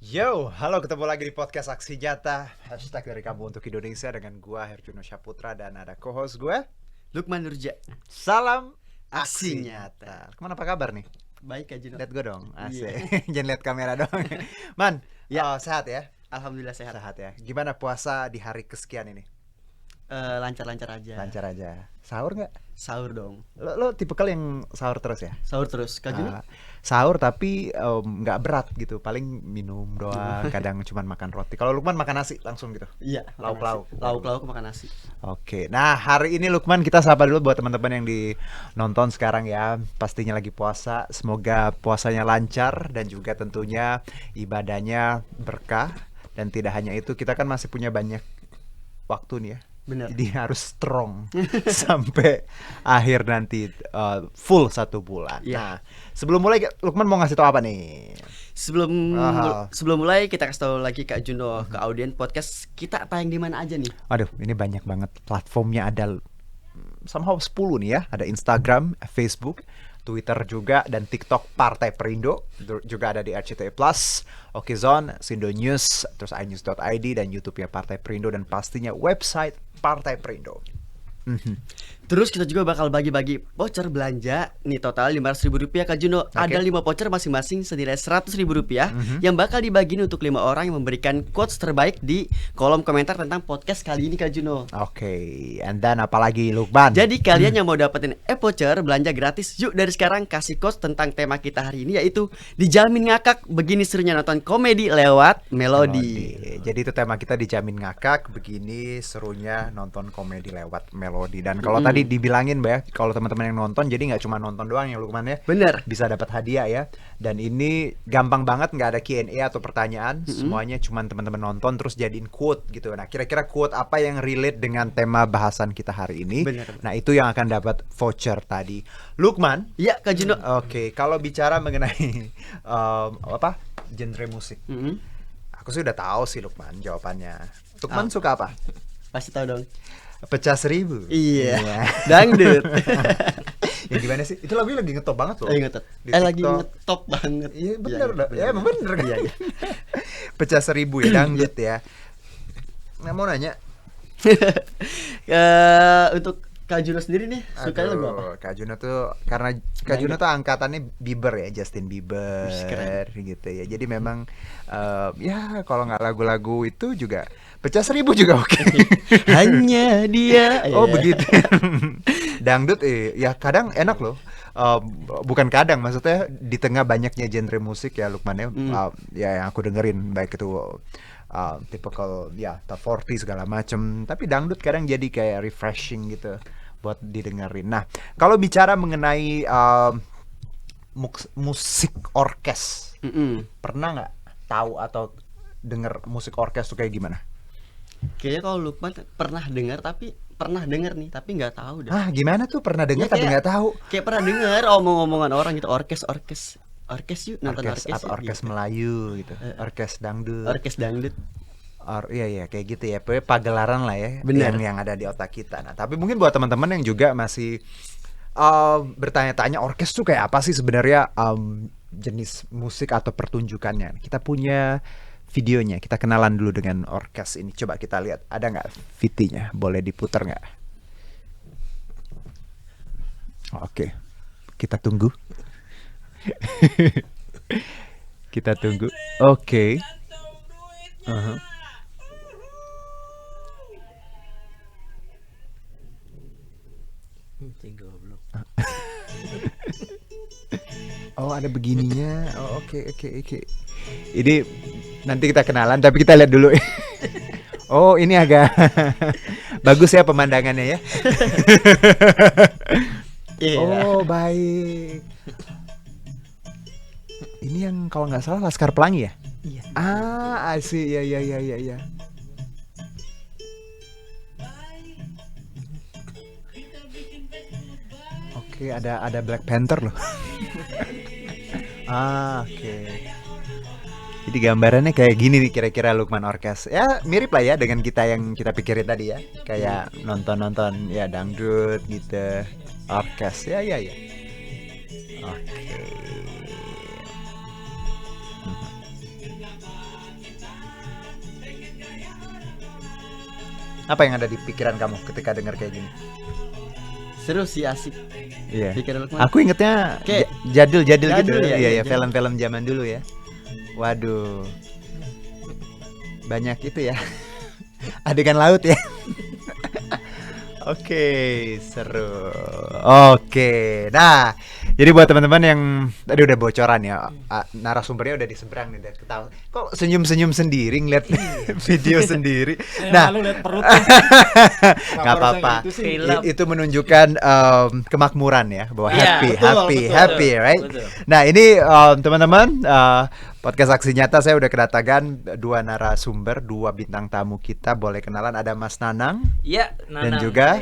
Yo, halo, ketemu lagi di podcast Aksi Nyata. Hashtag dari kamu untuk Indonesia dengan gua Herjuno Syaputra dan ada co-host gue. Lukman Nurja. Salam Aksi Aksi Nyata. Kemana, apa kabar nih? Baik Kak Juno. Lihat gue dong, asik. Iya. Jangan lihat kamera dong. Man, Ya. sehat ya? Alhamdulillah sehat. Sehat ya. Gimana puasa di hari kesekian ini? Lancar-lancar aja. Lancar aja. Sahur nggak? Sahur dong. Lo tipikal yang sahur terus ya? Sahur terus. Kak Juno? Sahur tapi nggak berat gitu. Paling minum doang. Kadang cuman makan roti. Kalau Lukman makan nasi langsung gitu. Iya. Lauk-lauk. Lauk-lauk makan nasi. Oke, nah hari ini Lukman kita sapa dulu buat teman-teman yang nonton sekarang ya. Pastinya lagi puasa, semoga puasanya lancar dan juga tentunya ibadahnya berkah. Dan tidak hanya itu, kita kan masih punya banyak waktu nih ya. Bener. Jadi harus strong sampai akhir nanti full 1 bulan. Iya. Nah, sebelum mulai Lukman mau ngasih tahu apa nih? Sebelum mulai kita kasih tahu lagi Kak Juno ke audien podcast kita tayang di mana aja nih? Waduh, ini banyak banget platformnya, ada somehow 10 nih ya. Ada Instagram, Facebook, Twitter juga, dan TikTok Partai Perindo. Juga ada di RCTI Plus, Okezone, Sindo News, terus inews.id, dan YouTube-nya Partai Perindo, dan pastinya website Partai Perindo. Terus kita juga bakal bagi-bagi voucher belanja. Nih total Rp500.000 Kak Juno. Ada 5 voucher masing-masing senilai Rp100.000 yang bakal dibagiin untuk 5 orang yang memberikan quotes terbaik di kolom komentar tentang podcast kali ini Kak Juno. Oke, and then apalagi Lukman? Jadi kalian yang mau dapetin voucher belanja gratis, yuk dari sekarang kasih quotes tentang tema kita hari ini, yaitu dijamin ngakak begini serunya nonton komedi lewat melodi. Jadi itu tema kita, dijamin ngakak begini serunya nonton komedi lewat melodi. Dan kalau tadi dibilangin Mbak ya, kalau teman-teman yang nonton jadi nggak cuma nonton doang ya Lukman ya. Bener. Bisa dapat hadiah ya. Dan ini gampang banget, nggak ada Q&A atau pertanyaan, semuanya cuma teman-teman nonton terus jadiin quote gitu. Nah, kira-kira quote apa yang relate dengan tema bahasan kita hari ini? Bener. Nah, itu yang akan dapat voucher tadi. Lukman, Iya Kak Juno. oke, kalau bicara mengenai genre musik, aku sih udah tahu sih Lukman jawabannya. Lukman suka apa? Pasti tahu dong. Pecah 1000. Iya. Dangdut. Ya gimana sih? Itu lagunya lagi ngetop banget loh. Di Lagi TikTok. ngetop banget. Iya bener dah. Ya emang bener kan. Iya, iya. Pecah 1000 ya dangdut ya. Nah, mau nanya. Untuk Kak Juno sendiri nih sukanya lagu apa? Kak Juno tuh, karena Kak Juno tuh angkatannya Bieber ya, Justin Bieber Keren. gitu ya. Jadi memang ya kalau nggak lagu-lagu itu juga Pecah 1000 juga oke. Hanya dia. Oh Iya. begitu. Dangdut ya kadang enak loh. Bukan kadang, maksudnya di tengah banyaknya genre musik ya Lukman ya, ya yang aku dengerin baik itu typical ya top 40 segala macem, tapi dangdut kadang jadi kayak refreshing gitu buat didengerin. Nah, kalau bicara mengenai musik orkes, pernah nggak tahu atau denger musik orkes tuh kayak gimana? Kayaknya kalau Lukman pernah dengar nih, tapi nggak tahu dah. Ah, gimana tuh pernah dengar Ya, tapi nggak tahu? Kayak pernah dengar omong-omongan orang gitu, orkes yuk, nonton orkes yuk, orkes gitu. Melayu gitu, orkes dangdut. Orkes dangdut. Iya kayak gitu ya, pokoknya pagelaran lah ya. Bener. yang ada di otak kita. Nah, tapi mungkin buat teman-teman yang juga masih bertanya-tanya orkes tuh kayak apa sih sebenarnya, jenis musik atau pertunjukannya. Kita punya videonya, kita kenalan dulu dengan orkes ini. Coba kita lihat, ada nggak VT-nya? Boleh diputar nggak? Oke, kita tunggu. Kita tunggu. Oke. Oh, ada begininya. Oh, oke. Ini nanti kita kenalan, tapi kita lihat dulu. Oh, ini agak bagus ya pemandangannya ya. Iya. Oh, baik. Ini yang kalau nggak salah Laskar Pelangi ya? Iya. Ah, I see. Ya. Oke, ada Black Panther loh. Oke. Jadi gambarannya kayak gini nih kira-kira Lukman Orkes. Ya mirip lah ya dengan kita yang kita pikirin tadi ya. Kayak nonton ya dangdut gitu. Orkes ya. Oke. Apa yang ada di pikiran kamu ketika dengar kayak gini? Seru sih, asik. Iya. Pikiran Lukman. Aku ingetnya Kayak jadul-jadul gitu. jadul ya, Iya, iya, ya, film-film zaman dulu ya. Waduh. Banyak itu ya. Adegan laut ya. Oke, seru. Oke. Nah, jadi buat teman-teman yang tadi udah bocoran ya, narasumbernya udah di seberang nih, udah ketawa. Kok senyum-senyum sendiri ngeliat video sendiri. Nah, malu lihat perut. nggak apa-apa. Itu menunjukkan kemakmuran ya, bahwa Iya, happy, right? Betul. Nah, ini teman-teman, podcast Aksi Nyata saya udah kedatangan 2 narasumber, 2 bintang tamu kita. Boleh kenalan, ada Mas Nanang Iya, dan juga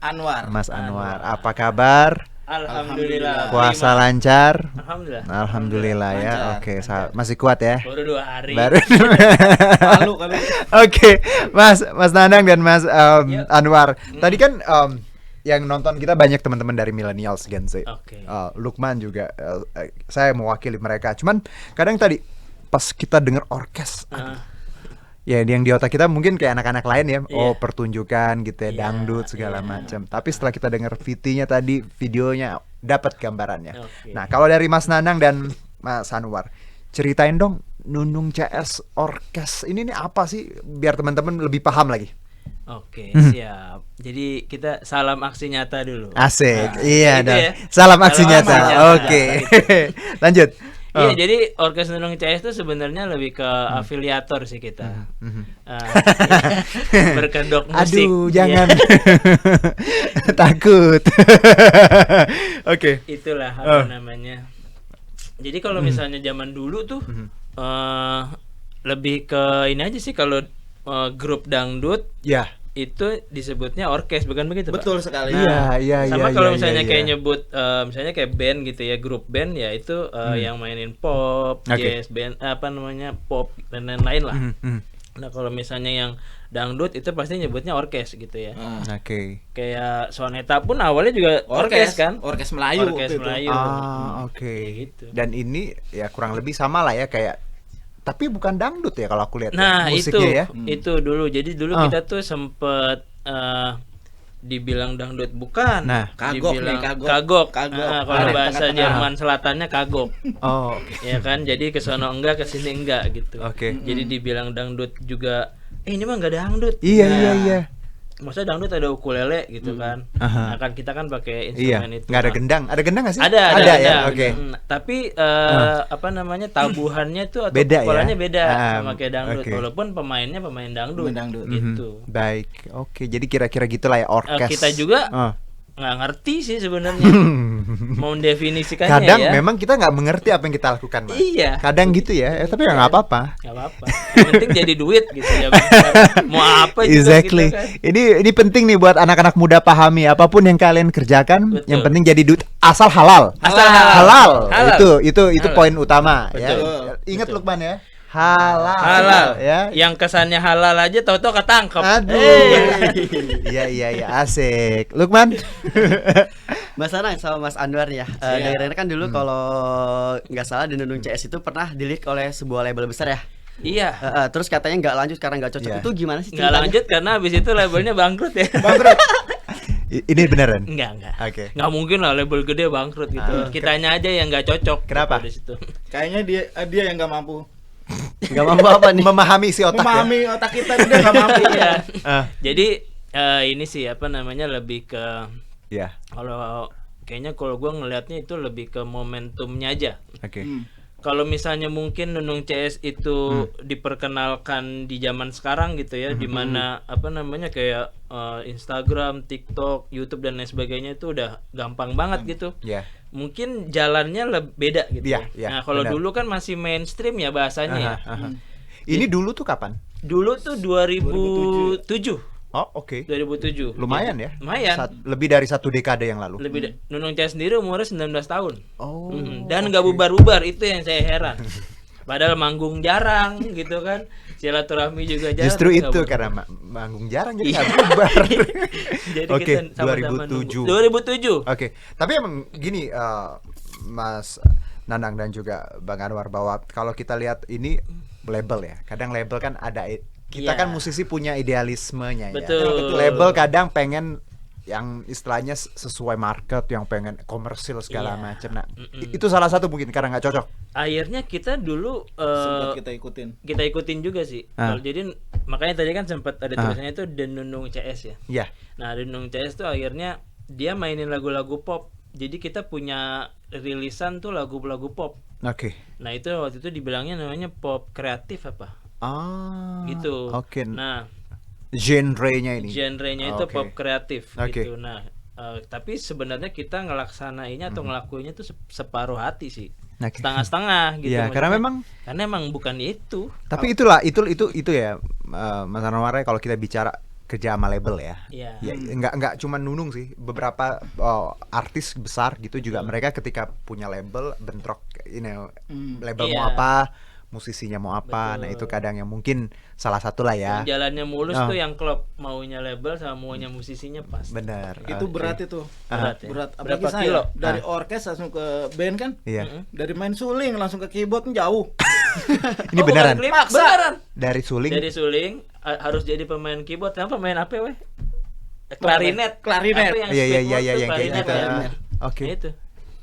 Anwar. Mas Anwar. Apa kabar? Alhamdulillah. Puasa lancar? Alhamdulillah. Alhamdulillah ya. Lancar, Oke, masih kuat ya? Baru 2 hari. Baru. Malu kali. Oke, Mas Nanang dan Mas Anwar. Tadi kan yang nonton kita banyak teman-teman dari millennials Gen Z. Oke. Lukman juga, saya mewakili mereka. Cuman kadang tadi pas kita dengar orkes, ya yang di otak kita mungkin kayak anak-anak lain ya, pertunjukan gitu ya, dangdut segala macam. Tapi setelah kita dengar VT-nya tadi, videonya dapat gambarannya. Oke. Nah, kalau dari Mas Nanang dan Mas Anwar, ceritain dong Nunung CS Orkes ini nih apa sih, biar teman-teman lebih paham lagi. Oke, siap. Jadi kita salam aksi nyata dulu. Asik, Nah, iya gitu dong. ya. Salam aksi Salam nyata. aksi nyata. Oke, lanjut. Iya, jadi Orkes Nunung CS itu sebenarnya lebih ke afiliator sih kita. Berkedok musik. Aduh, jangan. Takut. Oke. Itulah apa namanya. Jadi kalau misalnya zaman dulu tuh lebih ke ini aja sih, kalau grup dangdut Ya. itu disebutnya orkes, bukan begitu, Pak? Betul sekali. Iya. Sama kalau iya, misalnya iya. kayak nyebut misalnya kayak band gitu ya, grup band ya itu yang mainin pop, Oke. jazz band, apa namanya, pop dan lain-lain lah. Mhm. Nah, kalau misalnya yang dangdut itu pasti nyebutnya orkes gitu ya. Oke. Kayak Soneta pun awalnya juga orkes kan? Orkes Melayu. Orkes waktu itu. Melayu. Oke. Kayak gitu. Dan ini ya kurang lebih sama lah ya, kayak, tapi bukan dangdut ya kalau aku lihat. Nah, ya, itu musiknya ya. itu dulu. Jadi dulu kita tuh sempet dibilang dangdut bukan. Nah, kagok dibilang nih, kagok. kagok. Kagok. Nah, kalau Ada bahasa tengah-tengah. Jerman Selatannya kagok. Oh, Ya kan, jadi ke sono enggak, ke sini enggak gitu. Oke. Jadi dibilang dangdut juga, ini mah enggak dangdut. iya, Nah, iya. Maksudnya dangdut ada ukulele gitu kan. Aha. Nah, kan kita kan pakai Iya. instrumen itu. Nggak ada Nah, gendang. Ada gendang nggak sih? ada ya. ada. Oke. Tapi apa namanya, tabuhannya tuh atau Beda ya? pukulannya beda Ah, sama kayak dangdut, oke. walaupun pemainnya pemain dangdut. Pemain dangdut. Gitu. Baik. Oke, jadi kira-kira gitulah ya orkes. Kita juga Oh. nggak ngerti sih sebenarnya mau mendefinisikannya. Kadang ya. memang kita nggak mengerti apa yang kita lakukan, Mas. Iya. Kadang gitu ya, tapi ya nggak apa-apa. Nggak apa-apa. Yang penting jadi duit gitu ya. Mau apa juga Exactly. gitu kan. Ini penting nih buat anak-anak muda, pahami apapun yang kalian kerjakan, Betul. yang penting jadi duit, asal halal. Asal halal. Halal. Itu Halal. poin utama ya. Betul. Ingat Betul. Lukman ya. Halal. Halal ya. Yang kesannya halal aja tahu-tahu ketangkep. Aduh. Iya, asik. Lukman. Mas Anang sama Mas Anwar ya. Dengerin kan dulu kalau nggak salah di Nunung CS itu pernah dilirik oleh sebuah label besar ya. Iya. Terus katanya nggak lanjut karena nggak cocok. Iya. Itu gimana sih? Nggak ceritanya? lanjut karena habis itu labelnya bangkrut ya. Ini beneran. Enggak. Oke. Nggak mungkin lah label gede bangkrut gitu. Kitanya aja yang nggak cocok. Kenapa? Di situ. Kayaknya dia yang nggak mampu Nggak mampu apa nih? Memahami si otak ya. memahami otak kita, dia nggak mampu. Iya. Ah, Jadi ini sih apa namanya, lebih ke, ya. kalau kayaknya kalau gua ngelihatnya itu lebih ke momentumnya aja. Oke. Kalau misalnya mungkin Nunung CS itu diperkenalkan di zaman sekarang gitu ya, di mana apa namanya kayak Instagram, TikTok, YouTube dan lain sebagainya itu udah gampang banget gitu. Ya. Mungkin jalannya beda gitu. Iya, iya, Nah, kalau benar. dulu kan masih mainstream ya bahasanya ya. Aha. Ini dulu tuh kapan? Dulu tuh 2007. 2007. Oh, oke. 2007. Lumayan ya. Lumayan. Lebih dari 1 dekade yang lalu. Nunung CS sendiri umurnya 19 tahun. Oh. Dan nggak bubar-bubar, itu yang saya heran. Padahal manggung jarang gitu kan. Silaturahmi juga jarang. Justru nggak itu bubar. karena manggung jarang jadi Iya. nggak bubar. Jadi Oke, kita sama-sama 2007. nunggu. 2007. Oke, tapi emang gini, Mas Nanang dan juga Bang Anwar, bahwa kalau kita lihat ini label ya, kadang label kan ada kita Iya. kan musisi punya idealismenya ya. Betul. Label kadang pengen yang istilahnya sesuai market, yang pengen komersil segala Iya. macam. Nah, itu salah satu mungkin karena nggak cocok. Akhirnya kita dulu Sempat kita ikutin. kita ikutin juga sih. Jadi makanya tadi kan sempat ada tulisannya itu Denunung CS ya. Iya. Nah, Denunung CS tuh akhirnya dia mainin lagu-lagu pop. Jadi kita punya rilisan tuh lagu-lagu pop. Oke. Nah, itu waktu itu dibilangnya namanya pop kreatif apa? Ah. Gitu. Oke. Nah, Genrenya ini. genrenya itu Oke. pop kreatif Oke. gitu. Nah, tapi sebenarnya kita ngelaksanainnya atau ngelakuinnya tuh separuh hati sih. Oke. Setengah-setengah gitu. Iya, karena karena memang bukan itu. tapi itulah itu ya Mas Anwar, kalau kita bicara kerja sama label ya. Iya. Ya, nggak cuma Nunung sih, beberapa artis besar gitu juga mereka ketika punya label bentrok ini label mau Iya. apa, musisinya mau apa. Nah, itu kadang yang mungkin salah satu lah ya. Yang jalannya mulus Oh. tuh yang klub maunya label sama maunya musisinya pas. Benar. Itu Oke. berat itu. Berat ya? Berat. Apalagi Berapa saya kilo? dari orkes langsung ke band kan. Iya. Dari main suling langsung ke keyboard jauh. Ini Oh, beneran. bukan klip, Maksa. beneran. Dari suling. Dari suling harus jadi pemain keyboard. Kenapa pemain apa weh? Klarinet. Klarinet. Apa yang Iya, iya, speed iya, mode iya, tuh yang kayak klarinet gitu. ya? Oke. Nah, itu.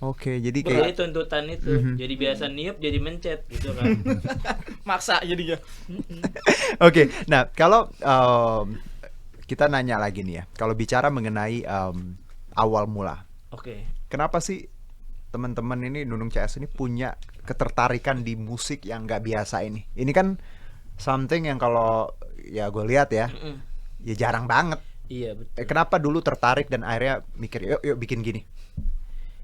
Oke, jadi Jadi kayak tuntutan itu. Jadi biasa niup jadi mencet gitu kan. Maksa jadinya. Oke, nah kalau kita nanya lagi nih ya, kalau bicara mengenai awal mula, Oke. kenapa sih teman-teman ini Nunung CS ini punya ketertarikan di musik yang nggak biasa ini? Ini kan something yang kalau ya gue lihat ya, ya jarang banget. Iya betul. Kenapa dulu tertarik dan akhirnya mikir yuk bikin gini?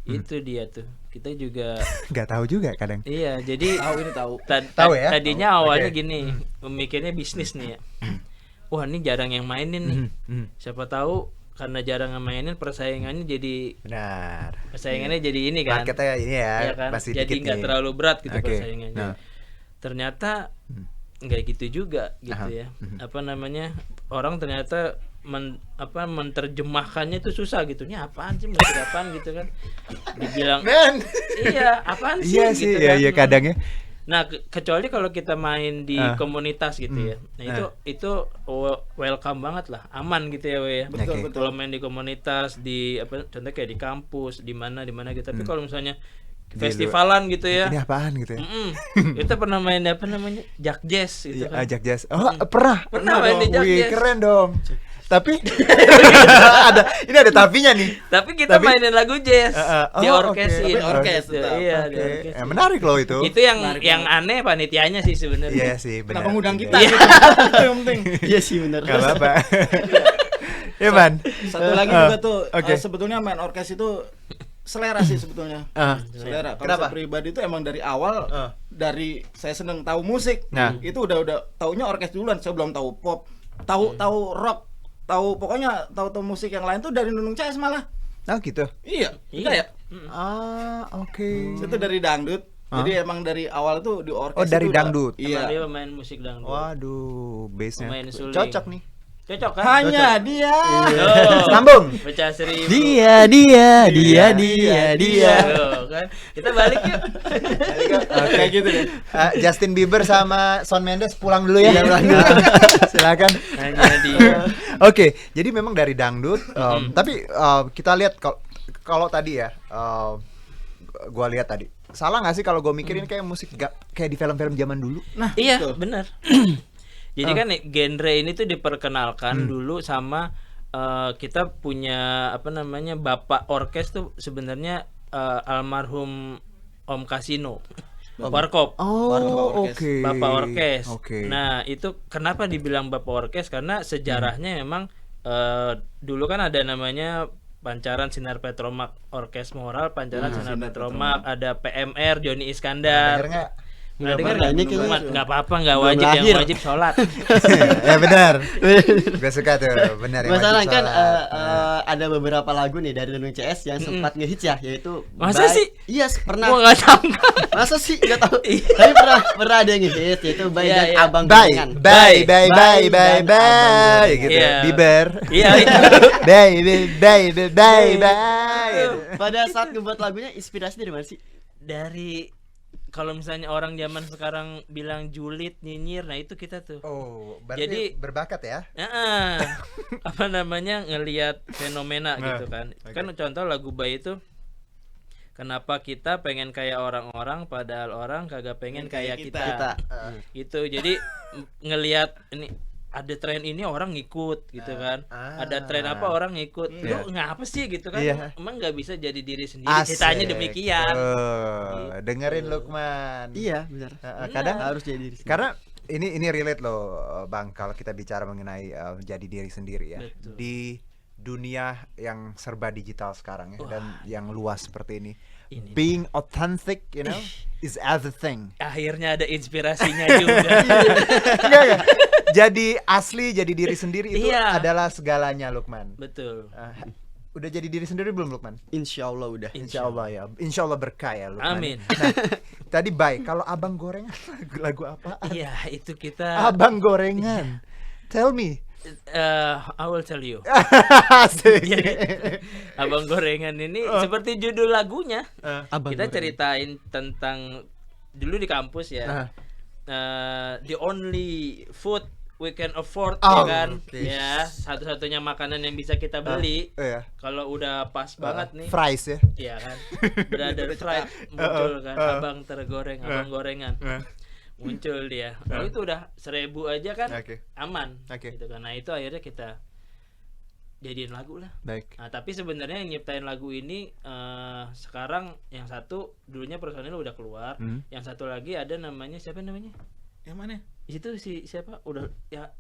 Itu dia tuh. Kita juga Nggak tahu juga kadang. iya, jadi Tahu ini tahu. Tahu ya? Tadinya awalnya Oke. gini, memikirnya bisnis nih ya. Wah, ini jarang yang mainin nih. Siapa tahu karena jarang yang mainin persaingannya jadi Benar. ini kan. Marketnya ini ya, Iya kan? masih Jadi dikit nggak nih. terlalu berat gitu Oke. persaingannya. Nah. Ternyata nggak gitu juga gitu Aha. ya. Apa namanya? Orang ternyata menerjemahkannya itu susah gitu. Ini apaan sih, musik apaan gitu kan. Dibilang Men. iya, apaan sih Iya sih, gitu iya kan. iya kadang ya. Nah, kecuali kalau kita main di komunitas gitu ya. Nah, itu welcome banget lah, aman gitu ya, we ya. Betul, Oke. betul. Kalau main di komunitas di contohnya kayak di kampus, di mana gitu. Tapi kalau misalnya festivalan gitu ya. Ini apaan gitu ya? Kita pernah main apa namanya? Jack Jazz gitu Iya, kan. ajak jazz. Oh, pernah. Pernah main di dong. Jack Wih, Jazz. keren dong. Tapi ini ada tapinya nih. Tapi kita mainin lagu jazz oh, di orkesin. oke. Orkes Gitu. tetap. Iya, Oke. di orkesin. Menarik loh itu. Itu yang aneh panitianya sih sebenarnya. Iya sih, benar. Kenapa ngundang kita? Iya. Gitu. Itu yang penting. Iya sih benar. Gak apa-apa. Ya, Man. Satu lagi juga tuh Oke. sebetulnya main orkes itu selera sih sebetulnya. Selera. Kalau Kenapa? saya pribadi itu emang dari awal dari saya seneng tahu musik. Nah. Itu udah taunya orkes duluan. Saya belum tahu pop. Tahu rock. Tahu musik yang lain tuh dari Nunung CS malah. Oh, gitu. Iya. Iya ya. Oke. Itu dari dangdut. Jadi emang dari awal tuh di orkes Oh, dari itu udah- dangdut. Emang Iya. dia pemain musik dangdut. Waduh, bass-nya Pemain suling. cocok nih. Cocok kan? Hanya dia. Tuh, Sambung. pecah 1000. Dia Tuh, kan. Kita balik yuk. Kayak gitu deh. Justin Bieber sama Shawn Mendes pulang dulu ya. Silakan. Hanya dia. Oke, jadi memang dari dangdut, tapi kita lihat kalau tadi ya, gua lihat tadi, salah nggak sih kalau gue mikirin kayak musik kayak di film-film zaman dulu? Nah, Iya, betul. benar. Jadi kan genre ini tuh diperkenalkan dulu sama kita punya apa namanya bapak orkes tuh sebenarnya almarhum Om Kasino. Warkop. Oh, oke. Bapak orkes. Oke. Nah, itu kenapa dibilang bapak orkes? Karena sejarahnya memang dulu kan ada namanya Pancaran Sinar Petromak Orkes Moral, Pancaran Sinar Petromak, ada PMR Joni Iskandar. Denger nggak? Nggak denger pernah, ini nggak? kayaknya Nggak apa-apa, nggak belum wajib, lahir. yang wajib sholat. Ya benar. Gue suka tuh, benar yang Masalah wajib kan sholat. ada beberapa lagu nih dari Nunung CS yang sempat ngehits ya, yaitu Masa sih? Iya, pernah. Gua nggak tahu. Masa sih nggak tahu. Tapi pernah ada yang ngehits yaitu Bay Iya, dan iya. Abang Bye, Gorengan. bye, bye, bye, Bye bye, dan bye, Abang gitu. Iya. Bieber. Iya, itu. Bye. Pada saat ngebuat lagunya inspirasi dari mana sih? Dari kalau misalnya orang zaman sekarang bilang julid, nyinyir, nah itu kita tuh. Oh, berarti Jadi- berbakat ya? Apa namanya, ngelihat fenomena Nah, gitu kan. oke. Kan contoh lagu Bay itu, kenapa kita pengen kayak orang-orang padahal orang kagak pengen kayak kita. Gitu. Jadi ngelihat ini ada tren ini orang ngikut gitu kan. Ada tren apa orang ngikut. Iya. Lu ngapa sih gitu kan? Iya. Emang nggak bisa jadi diri sendiri. Asik. Ceritanya demikian. Dengerin Lukman. Iya, benar. Kadang Harus jadi diri sendiri. karena ini relate loh Bang, kalau kita bicara mengenai jadi diri sendiri ya. Betul. Di dunia yang serba digital sekarang ya, dan yang luas seperti ini. Ini Being authentic, you know, is everything. akhirnya ada inspirasinya juga. Enggak. Jadi asli, jadi diri sendiri itu Iya. adalah segalanya Lukman. Betul. Udah jadi diri sendiri belum Lukman? Insya Allah udah. Insya Allah ya, Insya Allah berkah ya Lukman. Amin. Nah, tadi baik, kalau abang gorengan lagu apa? Iya, itu kita Abang gorengan, tell me. I will tell you. Asik. Jadi, Abang Gorengan ini seperti judul lagunya. Abang Kita gorengan. ceritain tentang dulu di kampus ya. The only food we can afford Oh, ya kan. oke. Ya, satu-satunya makanan yang bisa kita beli. Iya. Kalau udah pas banget nih. Fries ya. Iya kan. Brother fried muncul kan. Abang tergoreng, abang gorengan. Muncul dia. Lalu itu udah 1.000 aja kan. Oke. Aman. Oke. Gitu kan. Nah, itu akhirnya kita jadiin lagu lah. Baik. Nah, tapi sebenarnya yang nyiptain lagu ini sekarang yang satu dulunya personil udah keluar, yang satu lagi ada namanya siapa namanya? Yang mana? Itu si siapa? Udah ya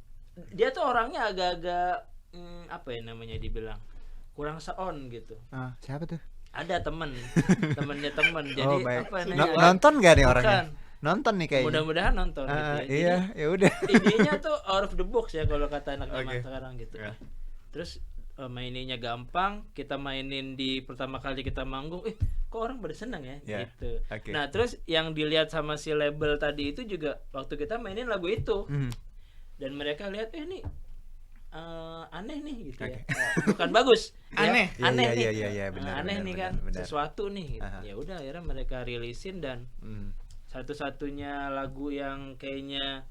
dia tuh orangnya agak-agak apa ya namanya dibilang kurang seon gitu. Siapa tuh? Ada temennya temen. Jadi baik. apa namanya? Nonton gak nih orangnya? Bukan. Nonton nih kayaknya. Mudah-mudahan nonton gitu ya. Jadi, Iya, ya udah. idenya tuh out of the box ya kalau kata anak zaman Oke. sekarang gitu. Ya. Terus maininnya gampang, kita mainin di pertama kali kita manggung, kok orang pada senang ya, Ya, gitu. oke. Nah terus yang dilihat sama si label tadi itu juga waktu kita mainin lagu itu, dan mereka lihat ini aneh nih gitu ya. Bukan bagus, Aneh. ya, aneh Iya, nih, iya, iya, benar, aneh benar, nih benar, kan, benar. sesuatu nih. Gitu. Aha. Ya udah akhirnya mereka rilisin dan satu-satunya lagu yang kayaknya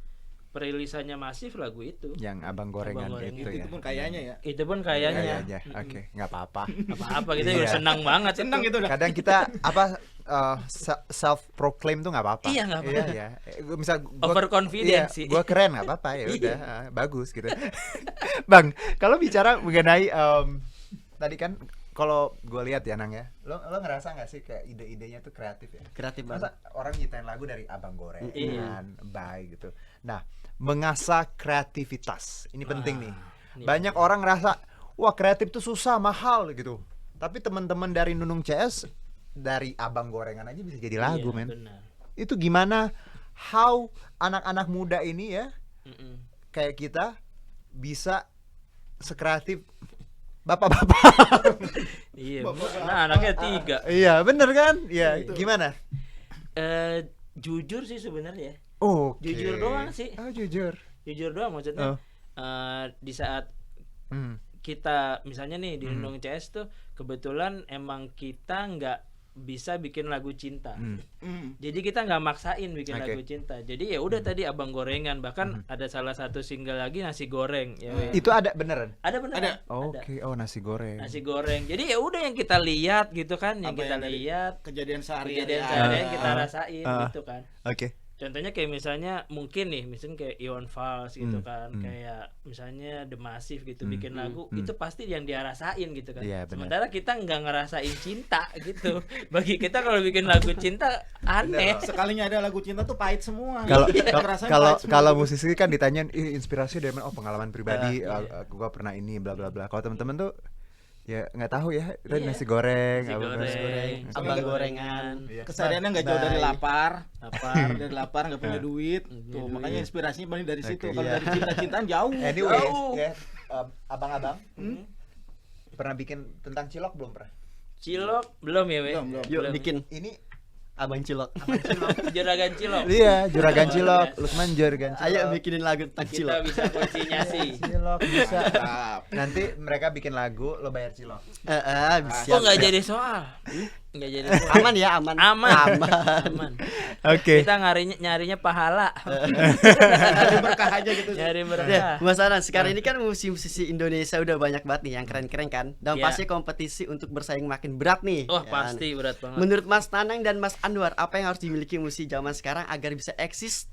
perilisannya masif lagu itu. Yang abang gorengan, Abang itu gorengan. ya. Itu pun kayaknya ya. Itu pun kayaknya. Kayaknya. Oke, nggak apa-apa. Apa-apa kita Iya. udah senang banget. Senang itu udah. Kadang kita self proclaim tuh nggak apa-apa. Iya, nggak apa-apa. Iya, iya. Misal Overconfident sih. Gua keren nggak apa-apa ya udah, bagus gitu. Bang, kalau bicara mengenai tadi kan kalau gue lihat ya Nang ya, lo ngerasa nggak sih kayak ide-idenya tuh kreatif ya? Kreatif Masa banget. orang nyiptain lagu dari abang gorengan, Iya. baik gitu. Nah, mengasah kreativitas ini penting nih. ini Banyak orang ngerasa wah kreatif tuh susah, mahal gitu. Tapi teman-teman dari Nunung CS dari abang gorengan aja bisa jadi lagu, Iya, men. benar. Itu gimana? How anak-anak muda ini ya Mm-mm. kayak kita bisa sekreatif bapak-bapak. Iya. Nah, anaknya 3. Iya, bener kan? Iya, gimana? Jujur sih sebenarnya. Oke. Jujur doang sih. Oh, jujur. Jujur doang maksudnya. Di saat kita misalnya nih di Nunung CS tuh kebetulan emang kita nggak bisa bikin lagu cinta. Jadi kita nggak maksain bikin Oke. lagu cinta. Jadi ya udah tadi abang gorengan, bahkan ada salah satu single lagi nasi goreng ya. Itu ada beneran? Ada benar. Ada. Oke, oh nasi goreng. Nasi goreng. Jadi ya udah yang kita lihat gitu kan, yang Apa kita yang dari lihat Kejadian sehari-hari. kejadian sehari-hari kita rasain gitu kan. Oke. Contohnya kayak misalnya mungkin nih, misalnya kayak Iwan Fals gitu kan, kayak misalnya The Massive gitu bikin lagu, itu pasti yang dia rasain gitu kan. Iya, benar. Sementara kita nggak ngerasain cinta gitu. Bagi kita kalau bikin lagu cinta aneh. Sekalinya ada lagu cinta tuh pahit semua. Kalau Ngerasain kalau pahit semua. kalau musisi kan ditanyain inspirasi dari mana? Oh, pengalaman pribadi, gua pernah ini bla bla bla. Kalau teman-teman tuh ya nggak tahu ya, itu Iya. nasi goreng, Nasi abang goreng, abang gorengan. Kesehariannya nggak jauh dari lapar. Lapar. Dari lapar nggak punya duit. Tuh, makanya inspirasinya paling dari situ. Oke. Kalau Iya. dari cinta-cintaan jauh. Anyway, Jauh. ya, abang-abang pernah bikin tentang cilok belum pernah? Cilok belum ya, We? Belum. Yuk Belum. bikin Ini abang cilok. Juragan cilok. iya, juragan Luar cilok, biasa. Lukman juragan cilok. Ayo bikinin lagu tentang Kita cilok. bisa kuncinya sih. Cilok bisa. Mantap. Nanti mereka bikin lagu, lo bayar cilok. Bisa. Kok nggak jadi soal? Nggak jadi Aman ya, aman. Aman. Aman. Aman. Oke. Kita nyarinya pahala. Cari berkah aja gitu. Nyari Ya, berkah. Mas Anan, sekarang ini kan musisi-musisi Indonesia udah banyak banget nih yang keren-keren kan. Dan Iya. pasti kompetisi untuk bersaing makin berat nih. Wah, Ya. pasti berat banget. Menurut Mas Nanang dan Mas Anwar, apa yang harus dimiliki musisi zaman sekarang agar bisa eksis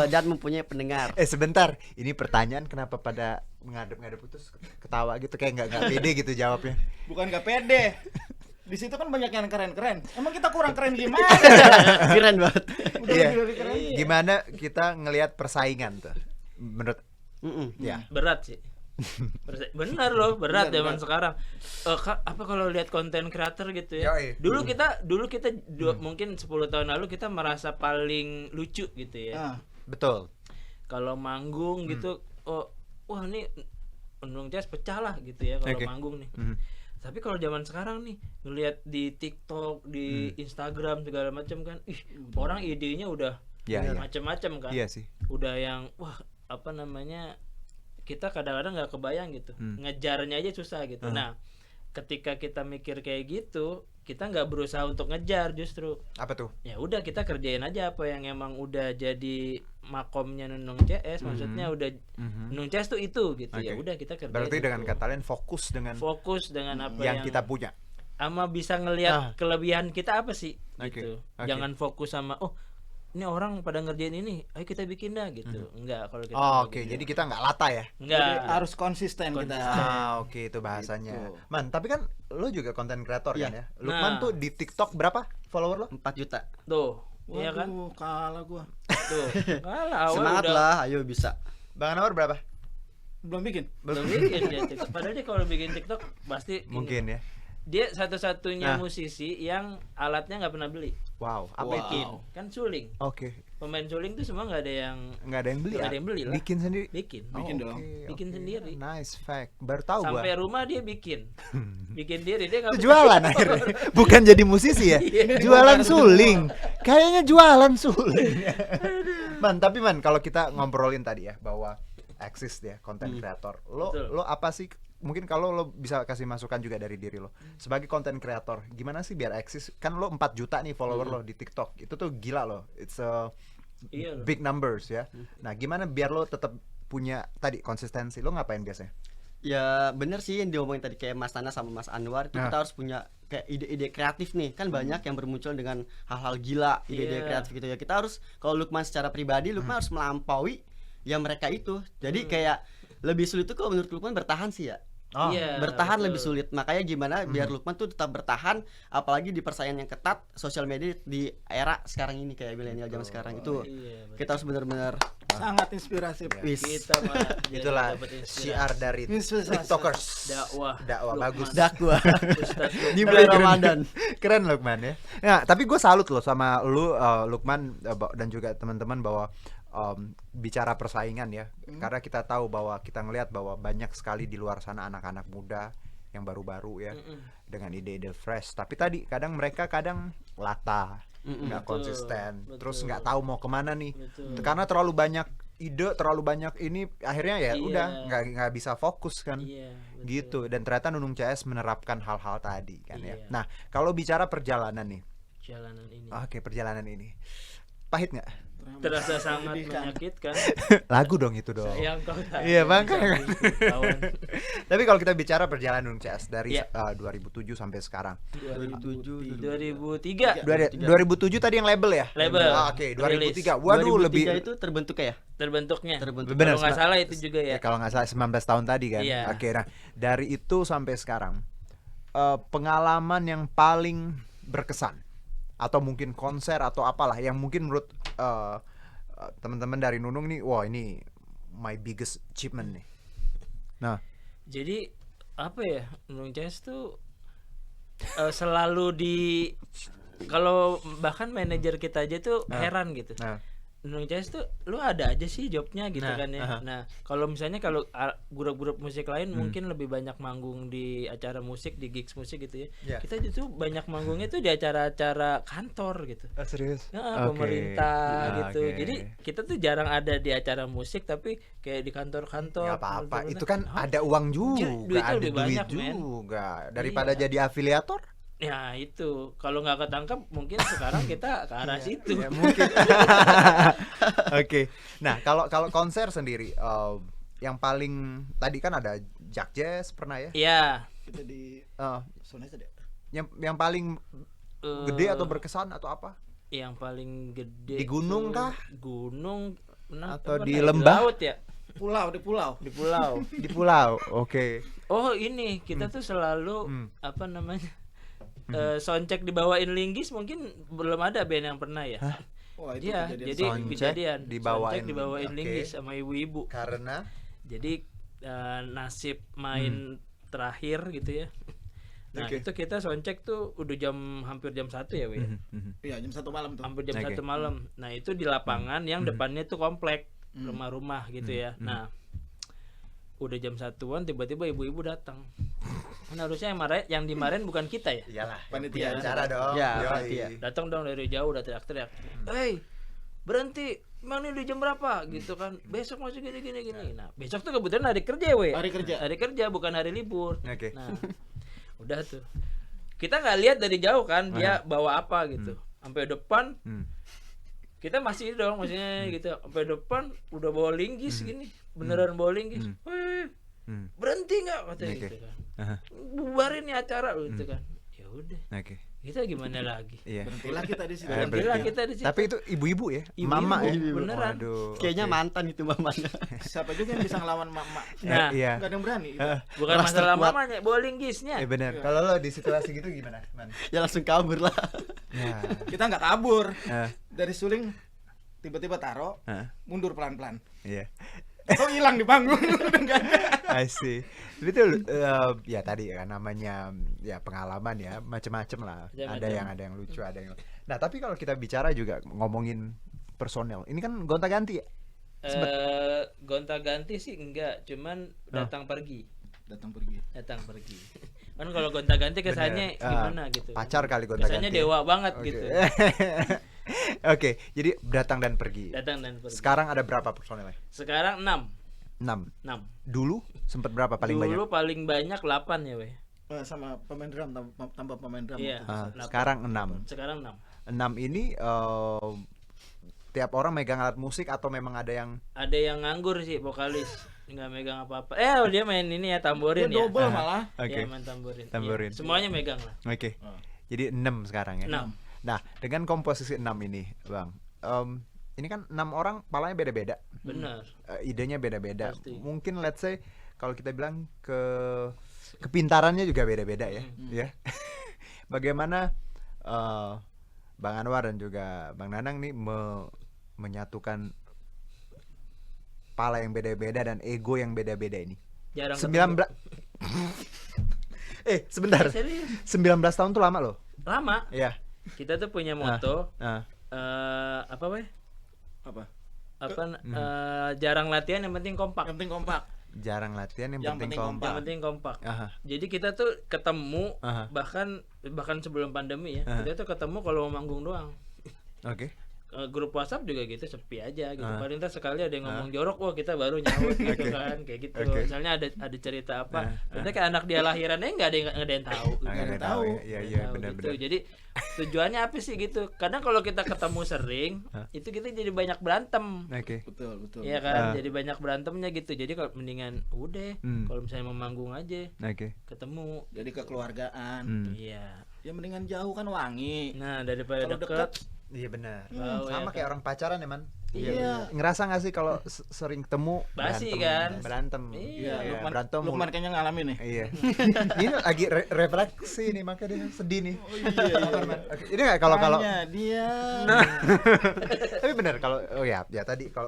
dan mempunyai pendengar? Sebentar, ini pertanyaan kenapa pada ngadep-ngadep putus ketawa gitu kayak nggak pede gitu jawabnya. Bukan gak pede. Di situ kan banyak yang keren-keren. Emang kita kurang keren gimana? Keren banget. Udah Iya. lebih keren. Gimana kita ngelihat persaingan tuh? Menurut Mm-mm. ya. Berat sih. Benar loh, berat Benar, zaman berat. sekarang. Apa kalau lihat konten creator gitu ya? Yoi. Dulu kita mungkin 10 tahun lalu kita merasa paling lucu gitu ya. Ah, Betul. Kalau manggung gitu, wah ini Nunung Jazz pecah lah gitu ya kalau Oke. manggung nih. Mhm. Tapi kalau zaman sekarang nih ngelihat di TikTok, di Instagram segala macam kan, orang idenya udah Ya, ya. macam-macam kan. Iya sih. Udah yang wah apa namanya, kita kadang-kadang nggak kebayang gitu, ngejarnya aja susah gitu. Nah, ketika kita mikir kayak gitu, kita nggak berusaha untuk ngejar, justru Apa tuh? ya udah kita kerjain aja apa yang emang udah jadi makomnya Nunung CS, maksudnya udah Nunung CS tuh itu gitu. Ya Oke. udah kita kerjain. Berarti itu. dengan kata lain fokus dengan fokus dengan apa yang kita punya. sama bisa ngelihat kelebihan kita apa sih Oke, gitu. oke. Jangan fokus sama ini orang pada ngerjain ini, ayo kita bikin dah gitu. Enggak, kalau kita Oh, nggak oke, gitu. jadi kita nggak lata ya. Enggak. jadi harus konsisten kita. Oke, itu bahasanya. Gitu. Man, tapi kan lo juga konten kreator kan ya? Iya. Lukman Nah. tuh di TikTok berapa follower lo? 4 juta. Tuh, iya kan? Waduh, kalah gua. Tuh. Kalah awal Semangat udah lah, ayo bisa. Bang Anwar berapa? Belum bikin. belum bikin dia TikTok. Padahal dia kalau bikin TikTok pasti ini. Mungkin ya. Dia satu-satunya Nah. musisi yang alatnya nggak pernah beli. Wow, apa Wow. itu? Bikin. Kan suling. Oke, Pemain suling tuh semua nggak ada yang nggak ada yang beli. Nggak ya? ada yang beli lah. Bikin sendiri. bikin. Bikin Oh, dong. oke, Bikin oke. sendiri. Nice fact. Baru tahu Sampai gua. rumah dia bikin. Bikin diri dia nggak Itu jualan akhirnya. Bukan jadi musisi ya. Iya. Jualan suling. Kayaknya jualan suling. Man, tapi man kalau kita ngobrolin tadi ya bahwa eksis ya konten kreator. Betul. Lo apa sih, mungkin kalau lo bisa kasih masukan juga dari diri lo sebagai konten kreator, gimana sih biar eksis? Kan lo 4 juta nih follower lo di TikTok. Itu tuh gila lo. It's a Iya loh. big numbers ya. Nah, gimana biar lo tetap punya tadi konsistensi? Lo ngapain biasanya? Ya bener sih yang diomongin tadi kayak Mas Nana sama Mas Anwar itu Nah. kita harus punya kayak ide-ide kreatif nih. Kan banyak yang bermuncul dengan hal-hal gila, ide-ide Iya. kreatif gitu ya. Kita harus kalau Lukman secara pribadi Lukman harus melampaui ya mereka itu. Jadi kayak lebih sulit tuh kalau menurut Lukman bertahan sih ya. Oh, Iya, Bertahan betul. lebih sulit. Makanya gimana biar Lukman tuh tetap bertahan apalagi di persaingan yang ketat sosial media di era sekarang ini kayak milenial zaman sekarang itu. Iya, betul. Kita harus benar-benar Sangat inspirasi. Pak. wis Kita mah jadi itulah dapat inspirasi. syiar dari Inspirasi. TikTokers. Dakwah. Dakwah Lukman. bagus. dakwah Ustaz di Lukman. bulan Ramadan. Keren Lukman ya. Nah, tapi gue salut loh sama lu Lukman dan juga teman-teman bahwa bicara persaingan ya. Karena kita tahu bahwa kita ngelihat bahwa banyak sekali di luar sana anak-anak muda yang baru-baru ya dengan ide-ide fresh. Tapi tadi kadang mereka lata, nggak Betul, konsisten, betul. terus nggak tahu mau kemana nih. Betul. Karena terlalu banyak ide, terlalu banyak ini akhirnya ya Iya. udah nggak bisa fokus kan. Iya, betul. Gitu, dan ternyata Nunung CS menerapkan hal-hal tadi kan ya. Iya. Nah, kalau bicara perjalanan nih, Jalanan ini oke perjalanan ini pahit nggak? terasa sangat menyakitkan. Lagu dong itu dong. Sayang kau tak Iya, bisa makanya. meliput kawan. Tapi kalau kita bicara perjalanan Nunung CS dari Iya. 2007 sampai sekarang. 2007 2003 2007 tadi yang label ya? Label. Oke, 2003. Rilis. Waduh, 2003 lebih itu terbentuk ya? terbentuknya. Terbentuk. Bener, Kalau nggak salah itu juga ya. kalau nggak salah 19 tahun tadi kan. Iya. Oke, nah dari itu sampai sekarang pengalaman yang paling berkesan atau mungkin konser atau apalah yang mungkin menurut teman-teman dari Nunung nih, wah ini my biggest achievement nih. Nah, Jadi apa ya, Nunung CS tuh selalu kalau bahkan manajer kita aja tuh heran gitu. nah, Nunung CS tuh lu ada aja sih jobnya gitu Nah, kan ya. aha. Nah, kalau misalnya kalau grup-grup musik lain mungkin lebih banyak manggung di acara musik, di gigs musik gitu ya. Iya. Kita justru banyak manggungnya tuh di acara-acara kantor gitu. serius? Nah, Oke. pemerintah Ah, gitu. oke. Jadi kita tuh jarang ada di acara musik tapi kayak di kantor-kantor. Nggak apa-apa, kantor-kantor. itu kan ada uang juga, duitnya ada lebih duit banyak, men. juga. Daripada Iya. jadi afiliator, Ya itu, kalau nggak ketangkap mungkin sekarang kita ke arah situ. Ya, mungkin. Oke. Nah, kalau konser sendiri yang paling tadi kan ada Jack Jazz pernah ya? Iya. Kita di Eh, zona tadi. yang paling gede atau berkesan atau apa? Yang paling gede Di gunung tuh kah? Gunung Atau apa, di di lembah? laut ya? Pulau, di pulau. Di pulau. Di pulau. Oke. Oh ini kita tuh selalu apa namanya soundcheck dibawain linggis, mungkin belum ada band yang pernah ya. Wah, itu Iya, kejadian. jadi Soundcheck kejadian dibawain, soundcheck dibawain oke. linggis sama ibu-ibu. Karena Jadi nasib main terakhir gitu ya. Nah Oke. itu kita soundcheck tuh udah hampir jam 1 ya, Wi. Iya, jam 1 malam tuh. Hampir jam Oke. 1 malam. Nah itu di lapangan yang depannya tuh komplek rumah-rumah gitu ya. Nah udah jam 1-an tiba-tiba ibu-ibu datang. Kan harusnya yang dimarahin bukan kita ya. iyalah Panitia. acara dong. Ya, Yoi. panitia. Datang dong dari jauh udah teriak-teriak. Hei, berhenti. Emang ini udah jam berapa? Gitu kan. Besok masih gini. Nah, besok tuh kebetulan hari kerja, we. Hari kerja. Hari kerja bukan hari libur. Oke. Nah, udah tuh. Kita nggak lihat dari jauh kan dia bawa apa gitu. Sampai depan Hmm. kita masih dong maksudnya gitu. Sampai depan udah bawa linggis gini. Beneran bawa linggis. Weh, Hmm. berhenti nggak katanya Oke. gitu kan. Aha. Bubarin nih acara gitu kan. Ya udah. Oke. Kita gimana lagi? Iya. Berhentilah kita di situ. Berhentilah kita di situ. Tapi itu ibu-ibu ya? Ibu-ibu, Mama ya? beneran. Waduh. Kayaknya oke. mantan itu mamanya. Siapa juga yang bisa ngelawan mak-mak? Nah, Iya. Gak ada yang berani. bukan Roster masalah kuat. mamanya, bawa linggisnya. Benar. Kalau lo di situasi gitu gimana, Man? Ya langsung kabur lah. Ya. Kita nggak kabur. Eh, Dari suling tiba-tiba taro, eh, mundur pelan-pelan. Iya. Oh, hilang di panggung. Udah nggak ada. I see. Betul. Ya tadi kan namanya ya pengalaman ya, macem-macem lah. Macem-macem. Ada yang lucu, ada yang. Nah, tapi kalau kita bicara juga ngomongin personel, ini kan gonta-ganti ya. Gonta-ganti sih enggak, cuman datang pergi. Datang pergi. Kan kalau gonta-ganti kesannya Bener. gimana gitu. Pacar kali gonta-ganti. Kesannya dewa banget Oke. gitu. Oke, jadi datang dan pergi. Datang dan pergi. Sekarang ada berapa personelnya? Sekarang 6. 6. 6. Dulu sempat berapa paling Dulu banyak? paling banyak 8 ya, weh. Sama pemain drum, tambah pemain drum. Iya. waktu itu. Sekarang 6. Sekarang 6. 6 ini tiap orang megang alat musik atau memang ada yang Ada yang nganggur sih vokalis, nggak megang apa-apa. Dia main ini ya tamborin Dia ya. double malah. Oke. Iya, main tamborin. Tamborin. Iya, semuanya megang lah. Oke. Jadi 6 sekarang ya. 6. Nah, dengan komposisi 6 ini, Bang. Ini kan 6 orang palanya beda-beda. Benar. Idenya beda-beda. Pasti. Mungkin let's say kalau kita bilang kepintarannya juga beda-beda ya, ya. Bagaimana Bang Anwar dan juga Bang Nanang nih menyatukan pala yang beda-beda dan ego yang beda-beda ini. Jarang 19 sebentar. Serius? 19 tahun tuh lama loh. Lama. Iya. Kita tuh punya moto apa weh? Apa? Jarang latihan yang penting kompak. Yang penting kompak. Jarang latihan yang Yang penting penting kompak. Yang penting kompak. Aha. Jadi kita tuh ketemu Aha. bahkan sebelum pandemi ya. Aha. Kita tuh ketemu kalau mau manggung doang. Oke. Grup WhatsApp juga gitu sepi aja gitu. Ah. Paling ntar sekali ada yang ngomong jorok, wah kita baru nyaut gitu Oke. kan, kayak gitu. Oke. Misalnya ada cerita apa, Ah. nanti kayak anak dia lahirannya nggak ada yang tahu. Gitu. Nggak ada yang tahu ya. Iya, Nggak iya, tahu benar-benar. gitu. Jadi tujuannya apa sih gitu? Kadang kalau kita ketemu sering, Ah. itu kita jadi banyak berantem. Oke. Betul. Iya kan, Ah. jadi banyak berantemnya gitu. Jadi kalau mendingan udah, kalau misalnya mau manggung aja, Oke. ketemu. Jadi kekeluargaan. Iya. Ya mendingan jauh kan wangi. Nah daripada Kalau deket, Iya benar. Tahu ya Sama kan? kayak orang pacaran ya, Man. Iya. Ngerasa gak sih kalau sering ketemu Basi berantem, kan? Berantem. Iya, berantem mulu. Lukman kayaknya ngalamin nih. Iya. Ini lagi refleksi nih, makanya dia sedih nih. Oke, ini nggak kalau Hanya dia. tapi benar kalau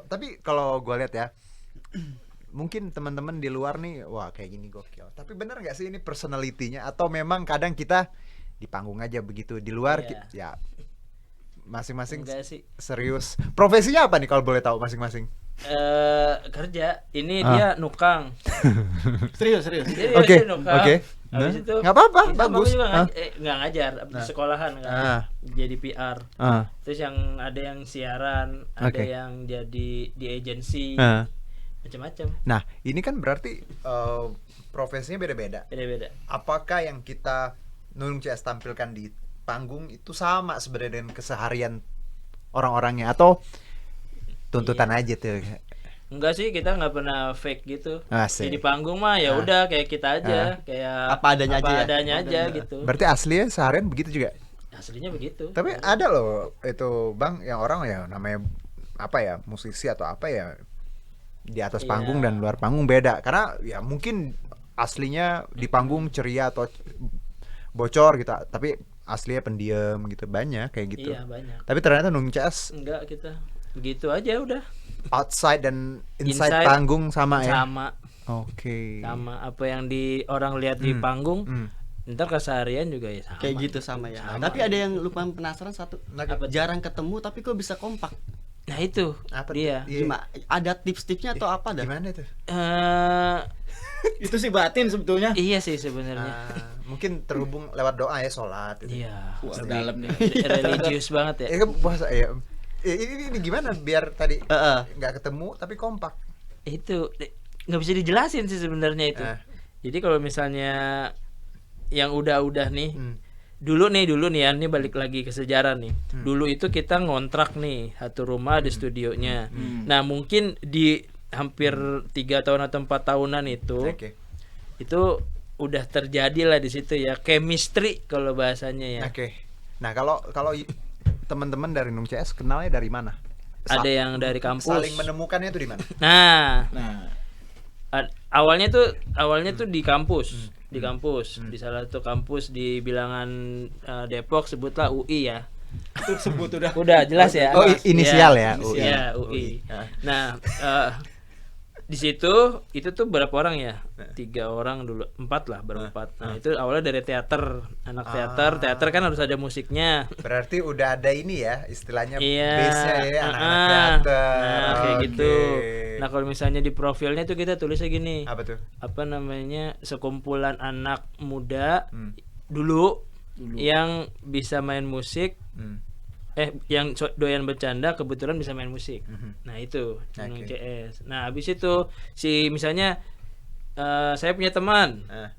tadi kalau gue lihat ya mungkin teman-teman di luar nih wah kayak gini gokil. Tapi benar nggak sih ini personality-nya atau memang kadang kita di panggung aja begitu di luar Iya. ya masing-masing enggak sih. serius. Profesinya apa nih kalau boleh tahu masing-masing? Kerja ini dia nukang. Serius. Jadi Oke, dia nukang. oke. Habis Nah, itu nggak apa-apa, kita bagus. juga Hah? nggak ngajar di sekolahan kan. Jadi PR. Terus yang ada yang siaran, ada Oke. yang jadi di agensi, macam-macam. Nah ini kan berarti profesinya beda-beda. Beda-beda. Apakah yang kita Nunung CS tampilkan di panggung itu sama sebenarnya dengan keseharian orang-orangnya atau tuntutan Iya. aja tuh? Enggak sih, kita nggak pernah fake gitu. Asik. Di panggung mah ya udah kayak kita aja, kayak Apa adanya aja ya? adanya aja gitu. Berarti aslinya seharian begitu juga. Aslinya begitu. Tapi ada loh itu Bang yang orang ya namanya apa ya musisi atau apa ya di atas Iya. panggung dan luar panggung beda karena ya mungkin aslinya di panggung ceria atau bocor gitu tapi aslinya pendiam gitu banyak kayak gitu. Iya, banyak. Tapi ternyata Nung CS Enggak, kita begitu aja udah. outside dan inside, Inside panggung sama ya. Sama Oke. sama apa yang di orang lihat di panggung, Hmm. ntar keseharian juga ya sama. Kayak gitu sama ya. Tapi ada yang lupa penasaran satu. Apa? Jarang ketemu tapi kok bisa kompak. Nah itu Apa dia. tuh? Iya. Gimana? Ada tips-tipsnya atau apa dah? Gimana tuh? Eh, Itu sih batin sebetulnya. iya sih sebenarnya. Mungkin terhubung lewat doa ya sholat gitu. Iya. Wah, dalam nih. Religius banget ya. Ya kan puasa ya. Ini gimana biar tadi Heeh. nggak ketemu tapi kompak. Itu nggak bisa dijelasin sih sebenarnya itu. Jadi kalau misalnya yang udah nih, Hmm. dulu nih ya, ini balik lagi ke sejarah nih. Dulu itu kita ngontrak nih satu rumah di studionya. Nah mungkin di hampir 3 tahun atau 4 tahunan Oke. itu udah terjadi lah di situ ya, chemistry kalau bahasanya ya. Oke. Nah, kalau teman-teman dari Nung CS kenalnya dari mana? Ada yang dari kampus. Saling menemukannya itu di mana? Nah, Nah, awalnya tuh di kampus, di salah satu kampus di bilangan Depok, sebutlah UI ya. itu sebut udah. Udah jelas ya. Oh, inisial ya, Inisial, UI. ya, UI. Nah, di situ itu tuh berapa orang ya? 3 orang dulu, 4 lah, berempat. Nah, itu awalnya dari teater, anak teater kan harus ada musiknya. Berarti udah ada ini ya, istilahnya Iya, base-nya ya, anak-anak teater. Nah, kayak Oke. gitu. Nah, kalau misalnya di profilnya tuh kita tulisnya gini. Apa tuh? Apa namanya? Sekumpulan anak muda dulu yang bisa main musik, Hmm. yang doyan bercanda kebetulan bisa main musik. Nah, itu Nunung Oke. CS. Nah, habis itu misalnya saya punya teman Ah.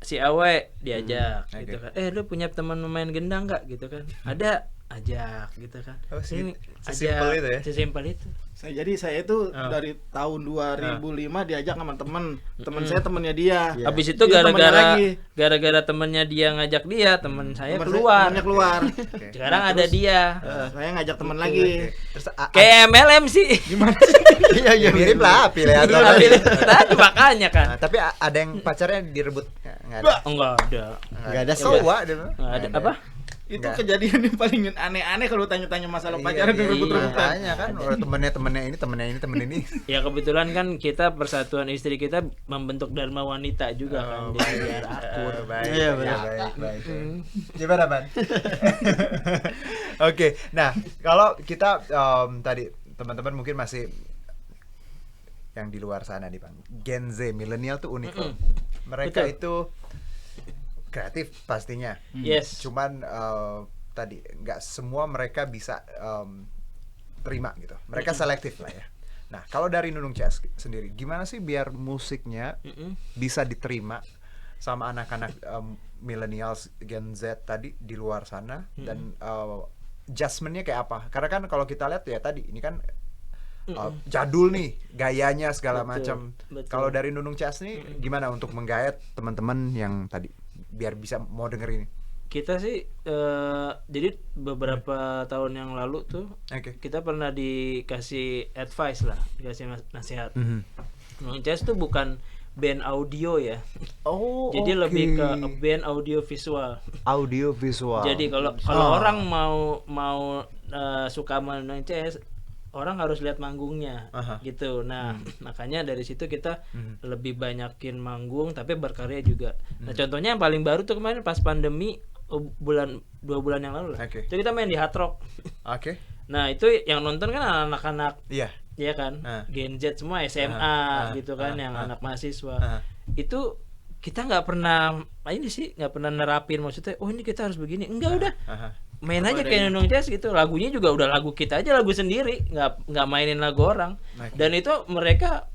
si Awe diajak Oke. gitu kan. Lu punya teman main gendang nggak gitu kan? Ada, ajak gitu kan. Oh, Ini sesimpel itu ya? Sesimpel itu. Jadi saya itu dari tahun 2005 diajak sama temen saya temennya dia. Habis itu Dia temennya lagi. gara-gara temennya dia ngajak dia, temen saya Temen keluar. temennya keluar. Sekarang ada dia. Saya ngajak temen lagi. Terus Kayak MLM sih. Gimana? iya iya mirip lah pilihan Tapi tadi makanya kan. Nah, tapi ada yang pacarnya direbut nggak ada. Enggak ada. Nggak ada sih. Sowa dia. Enggak ada apa? Itu Enggak. kejadian yang paling aneh-aneh kalau tanya-tanya masalah pacaran dan rebut-rebutan. Makanya kan orang temennya ini temen ini. Ya kebetulan kan kita persatuan istri kita membentuk Dharma Wanita juga kan, jadi biar akur. Baik, Iya, baik, benar. baik. Gimana, Ban? Oke, nah kalau kita tadi teman-teman mungkin masih yang di luar sana nih, Bang. Gen Z, milenial tuh unik loh. Mereka Betul. itu kreatif pastinya. Yes. Cuman tadi nggak semua mereka bisa terima gitu. Mereka selektif lah ya. Nah, kalau dari Nunung CS sendiri, gimana sih biar musiknya bisa diterima sama anak-anak millennials Gen Z tadi di luar sana dan adjustmentnya kayak apa? Karena kan kalau kita lihat ya tadi ini kan jadul nih gayanya segala Betul, macam. betul. Kalau dari Nunung CS nih gimana untuk menggayat teman-teman yang tadi biar bisa mau denger ini? Kita sih jadi beberapa tahun yang lalu tuh Oke. kita pernah dikasih advice lah, dikasih nasihat. Nunung CS tuh bukan band audio ya. Oh, Jadi oke. lebih ke band audio visual. audio visual. Jadi kalau orang mau suka sama Nunung CS, orang harus lihat manggungnya gitu. Nah, makanya dari situ kita lebih banyakin manggung tapi berkarya juga. Nah, contohnya yang paling baru tuh kemarin pas pandemi 2 bulan yang lalu lah. Oke. Itu kita main di Hard Rock. Oke. Nah, itu yang nonton kan anak-anak Iya. ya kan, Gen Z semua SMA gitu kan, yang anak mahasiswa. Itu kita nggak pernah ini sih, nggak pernah nerapin maksudnya, oh ini kita harus begini. Enggak, udah. Main aja kayak Nunung CS gitu. Lagunya juga udah lagu kita aja, lagu sendiri, nggak mainin lagu orang. Dan itu mereka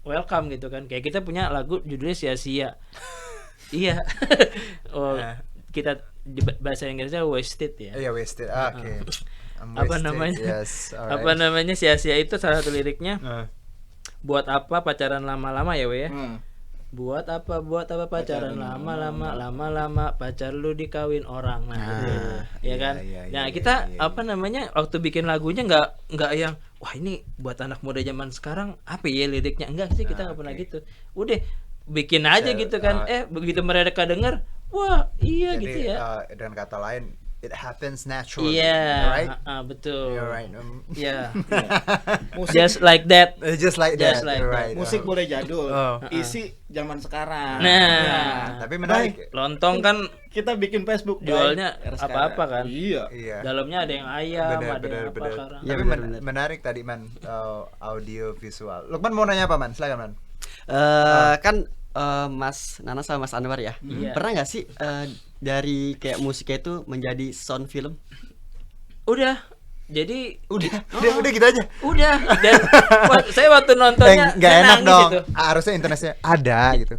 welcome gitu kan. Kayak kita punya lagu judulnya Sia-sia. Iya. kita di bahasa Inggrisnya wasted ya. Iya, wasted. Oke. I'm Apa wasted. namanya? Yes, alright. Apa namanya, sia-sia itu salah satu liriknya. Buat apa pacaran lama-lama ya, we ya? Buat apa pacaran lama-lama pacar lu dikawin orang. Nah, gitu. Ya kan? Nah, kita apa namanya waktu bikin lagunya nggak yang wah ini buat anak muda zaman sekarang apa ya liriknya, enggak sih, kita nggak pernah gitu. Udah bikin aja gitu kan. Begitu mereka denger, wah iya Jadi, gitu ya. dengan kata lain, it happens naturally. Iya, right? Betul. You're right. Iya. Musik, Just like that. Just like Just that. like you're that. right. musik boleh jadul, Oh. isi zaman sekarang. Nah, Tapi menarik. lontong kan Kita bikin Facebook jualnya era apa-apa sekarang. kan. Iya. Iya. Dalamnya ada yang ayam, ada yang apa bener. sekarang. Iya, Tapi bener. menarik tadi Man, audio visual. Lukman mau nanya apa Man? Silakan Man. Kan Mas Nana sama Mas Anwar ya. Iya. Pernah nggak sih dari kayak musiknya itu menjadi sound film? Udah. Jadi Udah gitu aja. udah dan saya waktu nontonnya Nggak saya enak nangis dong. itu. Harusnya internetnya ada gitu.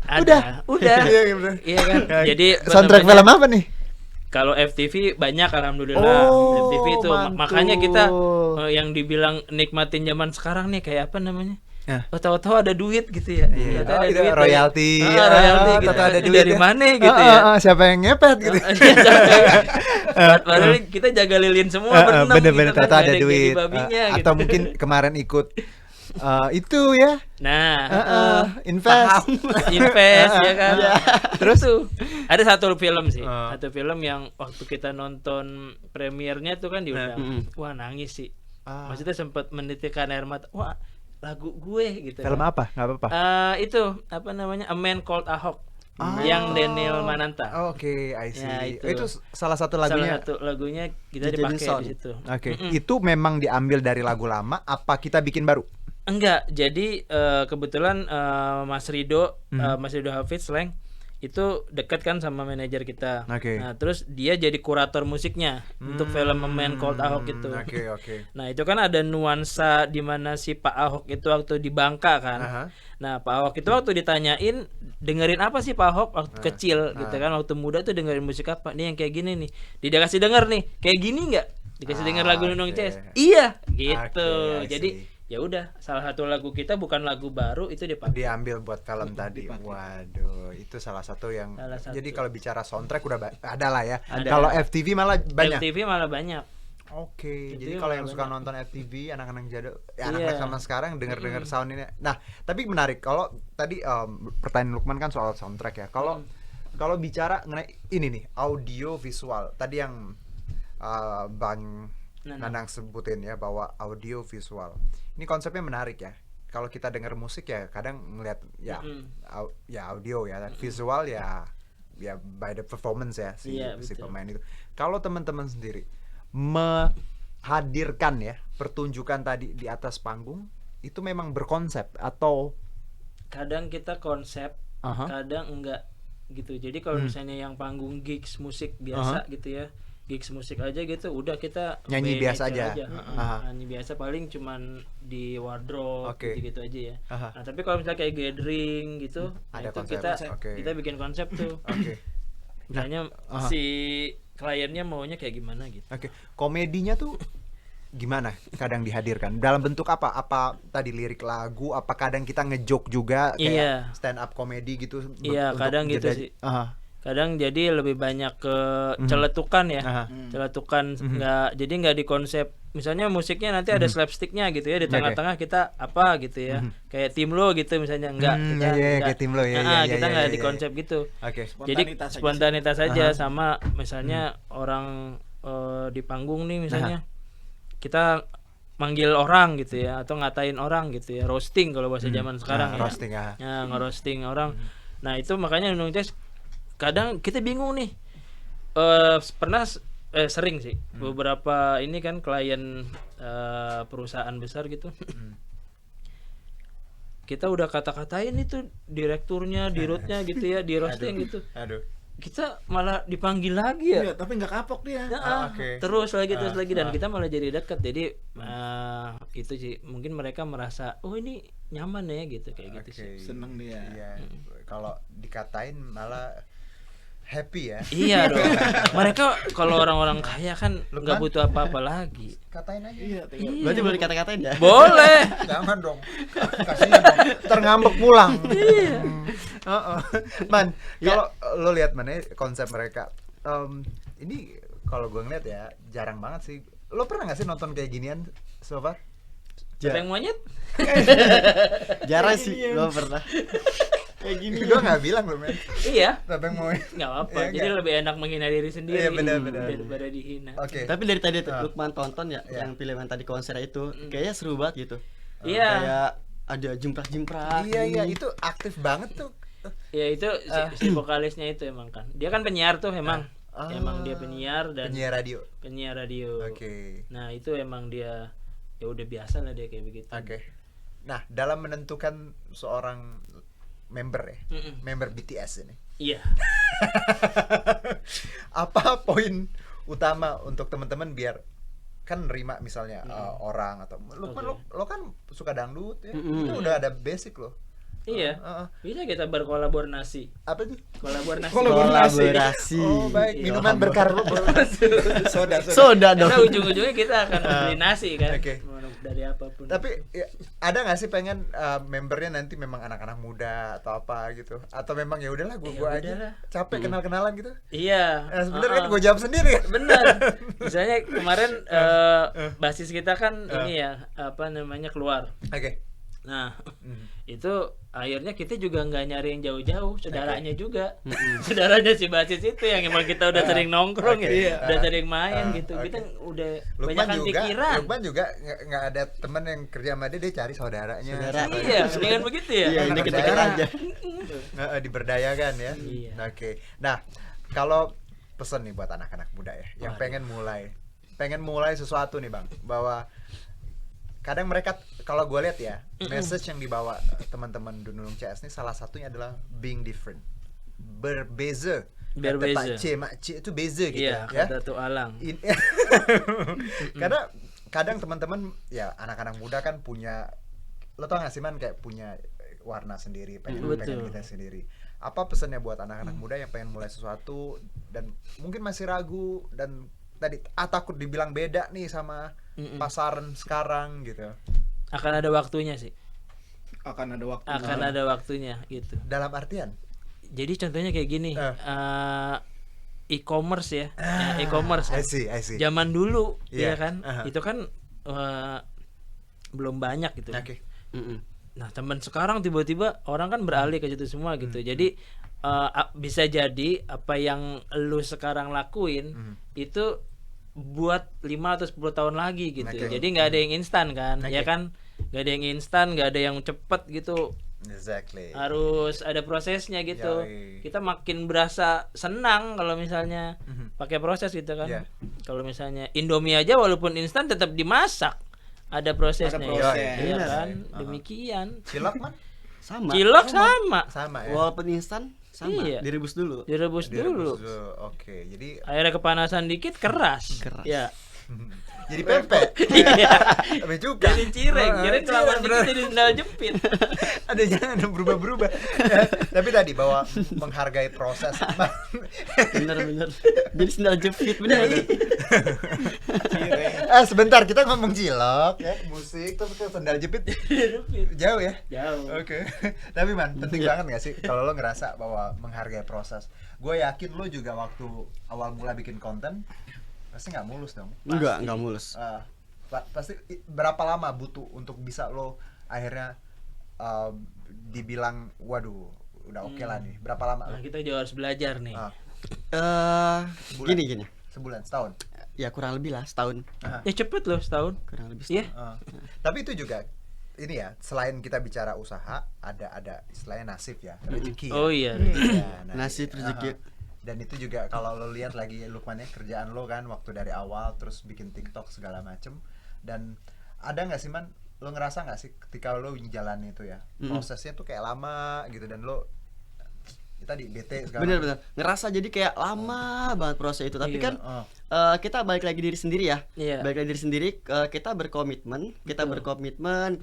Udah. Iya, bener. Iya kan. Jadi Soundtrack bener-bener film apa nih? kalau FTV banyak alhamdulillah. Oh, FTV itu mantul. makanya kita yang dibilang nikmatin zaman sekarang nih kayak apa namanya? Tahu-tahu ada duit gitu ya. Iya. Tahu-tahu ada Itu duit, royalti. royalti gitu. Tahu-tahu ada Ini duit dari ya. mana gitu ya. Siapa yang ngepet gitu. Padahal kita jaga lilin semua berenam Bener-bener gitu kan, tahu nggak ada yang duit. jadi babinya, gitu. Atau mungkin kemarin ikut itu ya. Nah, Invest. invest ya kan. Terus tuh ada satu film sih, satu film yang waktu kita nonton premiernya tuh kan diundang. Wah, nangis sih. Maksudnya sempat menitikkan air mata. Wah, lagu gue gitu. film apa? Nggak apa-apa. Itu apa namanya? A Man Called Ahok. Yang Daniel Mananta. Oke, I see. Ya, itu salah satu lagunya. Salah satu lagunya kita Dijadiin dipakai sound. di situ. Oke, itu memang diambil dari lagu lama apa kita bikin baru? Enggak, jadi kebetulan Mas Rido Hafiz Sleng itu dekat kan sama manajer kita. Oke. Nah, terus dia jadi kurator musiknya untuk film A Man Called Ahok itu. Oke. Nah, itu kan ada nuansa di mana si Pak Ahok itu waktu di Bangka kan. Aha. Nah, Pak Ahok itu waktu ditanyain dengerin apa sih Pak Ahok waktu kecil gitu kan, waktu muda tuh dengerin musik apa? Nih yang kayak gini nih. Dia kasih denger nih, kayak gini enggak? Dikasih denger lagu Nunung Oke. CS. Iya, gitu. Oke, I Jadi see. ya udah, salah satu lagu kita bukan lagu baru itu dipakai. Diambil buat film tadi. Waduh, itu salah satu yang. Salah satu. Jadi kalau bicara soundtrack udah ada lah ya. Ada. Kalau FTV malah banyak. FTV malah banyak. Oke, Itu jadi yang kalau yang malah suka banyak. nonton FTV, anak-anak jadul, Iya. anak-anak zaman sekarang denger-denger sound ini. Nah, tapi menarik kalau tadi pertanyaan Lukman kan soal soundtrack ya. Kalau bicara mengenai ini nih, audio visual. Tadi yang Bang Nanang sebutin ya bahwa audio visual. Ini konsepnya menarik ya. Kalau kita dengar musik ya kadang ngeliat ya ya audio ya, visual ya by the performance ya si Iya, betul. pemain itu. Kalau teman-teman sendiri menghadirkan ya pertunjukan tadi di atas panggung itu memang berkonsep atau Kadang kita konsep, Aha. kadang enggak gitu. Jadi kalau misalnya yang panggung gigs musik biasa gitu ya. Gigs musik aja gitu, udah kita Nyanyi by biasa nature aja. Heeh, Aha. nyanyi biasa paling cuman di wardrobe Oke. gitu-gitu aja ya. Aha. Nah, tapi kalau misalnya kayak gathering gitu, Ada itu konsep. Oke. kita bikin konsep tuh. Oke. Misalnya aha. si kliennya maunya kayak gimana gitu. Oke, komedinya tuh gimana kadang dihadirkan? Dalam bentuk apa? Apa tadi lirik lagu? Apa kadang kita ngejok juga kayak Iya. stand up comedy gitu? Iya, untuk kadang gitu jeda- sih. Aha. Kadang jadi lebih banyak ke celetukan ya. Aha. Celetukan jadi nggak di konsep. Misalnya musiknya nanti ada slapsticknya gitu ya, di Oke. tengah-tengah kita apa gitu ya. Kayak tim lo gitu misalnya enggak kita iya, enggak. kayak Tim Lo, iya, Nah, iya, kita iya, nggak iya, di iya. konsep gitu. Oke. Jadi Spontanitas aja spontanitas aja sama misalnya orang di panggung nih misalnya kita manggil orang gitu ya atau ngatain orang gitu ya, roasting kalau bahasa zaman sekarang ya. roasting, ah. Ya, ngerosting orang. Nah, itu makanya Nunung Jazz kadang kita bingung nih. Pernah sering sih beberapa ini kan klien perusahaan besar gitu. Kita udah kata-katain itu direkturnya, dirutnya gitu ya, di roasting gitu. Aduh. Kita malah dipanggil lagi ya. Iya, tapi nggak kapok dia. Nah, oke. terus lagi dan kita malah jadi dekat. Jadi itu sih mungkin mereka merasa oh ini nyaman ya gitu kayak gitu sih. Oke. Seneng dia. Iya. Kalau dikatain malah happy ya. Iya dong. Mereka kalau orang-orang kaya kan Lukman? nggak butuh apa-apa lagi. Katain aja. Iya, Berarti boleh dikata-katain ya? Boleh. Jangan dong. Kasihan dong. Ntar ngambek pulang. Heeh. Man, kalau lo lihat mana konsep mereka. Ini kalau gue ngeliat ya jarang banget sih. Lo pernah gak sih nonton kayak ginian so far? Topeng monyet? Jarang sih, gue pernah. kayak gini. Gue gak bilang lo men. Iya. Topeng mau. Nggak apa-apa. Iya, Jadi nggak. lebih enak menghina diri sendiri Iya, benar-benar. daripada dihina. Oke. Tapi dari tadi tuh Lukman tonton ya, Iya. yang pilihan tadi konser itu, kayaknya seru banget gitu. Iya. Kayak ada jimprak-jimprak. Iya gini. itu aktif banget tuh. Ya itu si vokalisnya itu emang kan. Dia kan penyiar tuh emang. Ah. Emang dia penyiar dan Penyiar radio. penyiar radio. Oke. Nah, itu emang dia ya udah biasa lah dia kayak begitu. Oke. Nah, dalam menentukan seorang member ya, Mm-mm. member BTS ini, Iya. apa poin utama untuk teman-teman biar kan nerima misalnya orang atau lo kan suka dangdut ya, itu udah ada basic lo. Iya. Bisa kita berkolaborasi. Apa tuh? Kolaborasi. Kolaborasi. Oh baik, Iya. minuman berkarbonat. Soda. Soda dong. Karena ujung-ujungnya kita akan beli nasi kan. Oke. Mau dari apapun. Tapi ya, ada nggak sih pengen membernya nanti memang anak-anak muda atau apa gitu? Atau memang ya udahlah gua aja udahlah. capek kenal-kenalan gitu? Iya. Nah, sebenarnya kan gue jawab sendiri. Benar. Misalnya kemarin basis kita kan ini ya apa namanya keluar. Oke. Nah, itu akhirnya kita juga nggak nyari yang jauh-jauh, saudaranya juga. Saudaranya si basis itu yang emang kita udah sering nongkrong ya, udah sering main gitu. Kita udah banyak pikiran. Lukman juga nggak ada temen yang kerja sama dia cari saudaranya. Saudara. Iya, dengan begitu ya. Iya, ini deket-deket aja. Diberdayakan ya. Iya. Oke. Nah, kalau pesan nih buat anak-anak muda ya, yang pengen mulai sesuatu nih bang, bahwa kadang mereka kalau gue lihat ya message yang dibawa teman-teman Dunung CS ini salah satunya adalah being different, berbeza. Berbeza. Kata Pak C, Mak C itu beza gitu Iya, ya. kata tuh Alang. Karena kadang teman-teman ya anak-anak muda kan punya, lo tau gak sih man, kayak punya warna sendiri, pengen Betul. kita sendiri. Apa pesannya buat anak-anak muda yang pengen mulai sesuatu dan mungkin masih ragu dan tadi takut dibilang beda nih sama pasaran sekarang gitu. Akan ada waktunya sih. Akan ada waktu. Akan ada waktunya gitu. Dalam artian Jadi contohnya kayak gini, e-commerce ya, e-commerce. I see. Zaman dulu, Iya. ya kan, Aha. itu kan belum banyak gitu. Oke. Nah, teman sekarang tiba-tiba orang kan beralih ke situ semua gitu. Jadi bisa jadi apa yang lu sekarang lakuin itu buat 5 atau 10 tahun lagi gitu. Oke. Jadi nggak ada yang instan kan, Oke. ya kan? Nggak ada yang instan, nggak ada yang cepet gitu. Exactly. Harus ada prosesnya gitu. Yoi. Kita makin berasa senang kalau misalnya pakai proses gitu kan. Iya. Kalau misalnya Indomie aja walaupun instan tetap dimasak. Ada prosesnya. Ada proses. Iya Benar. kan? Demikian. Cilok man? Sama. Cilok sama. Sama ya. Walaupun instan sama, Iya. direbus dulu. Direbus dulu. Oke, jadi Airnya kepanasan dikit keras. Keras. Ya. jadi pempek. Iya. Tapi juga. Jadi cireng, cireng kelamaan bener. dikit jadi sendal jepit. Ada jangan berubah-berubah. Tapi tadi bahwa menghargai proses. Bener. Jadi sendal jepit bener. Sebentar kita ngomong cilok ya, musik terus ke sendal jepit. Jauh ya? Jauh. Oke. Tapi man, penting banget gak sih kalau lo ngerasa bahwa menghargai proses. Gue yakin lo juga waktu awal mula bikin konten pasti nggak mulus dong. Enggak mulus. Pasti berapa lama butuh untuk bisa lo akhirnya dibilang waduh udah oke lah nih. Berapa lama? Nah, kita juga harus belajar nih. Sebulan. Gini. Sebulan, setahun. Ya kurang lebih lah setahun. Ya cepet loh setahun. Kurang lebih Iya. setahun. Tapi itu juga ini ya, selain kita bicara usaha, ada istilahnya nasib ya, rezeki. Oh iya. Ya, Nasib, rezeki. Dan itu juga kalau lo lihat lagi Lukman ya, kerjaan lo kan waktu dari awal terus bikin TikTok segala macem. Dan ada nggak sih man, lo ngerasa nggak sih ketika lo jalan itu ya prosesnya tuh kayak lama gitu dan lo tadi bete segala Bener-bener ngerasa jadi kayak lama banget proses itu. Tapi Iya. kan kita balik lagi diri sendiri ya. Iya. Balik lagi diri sendiri, kita berkomitmen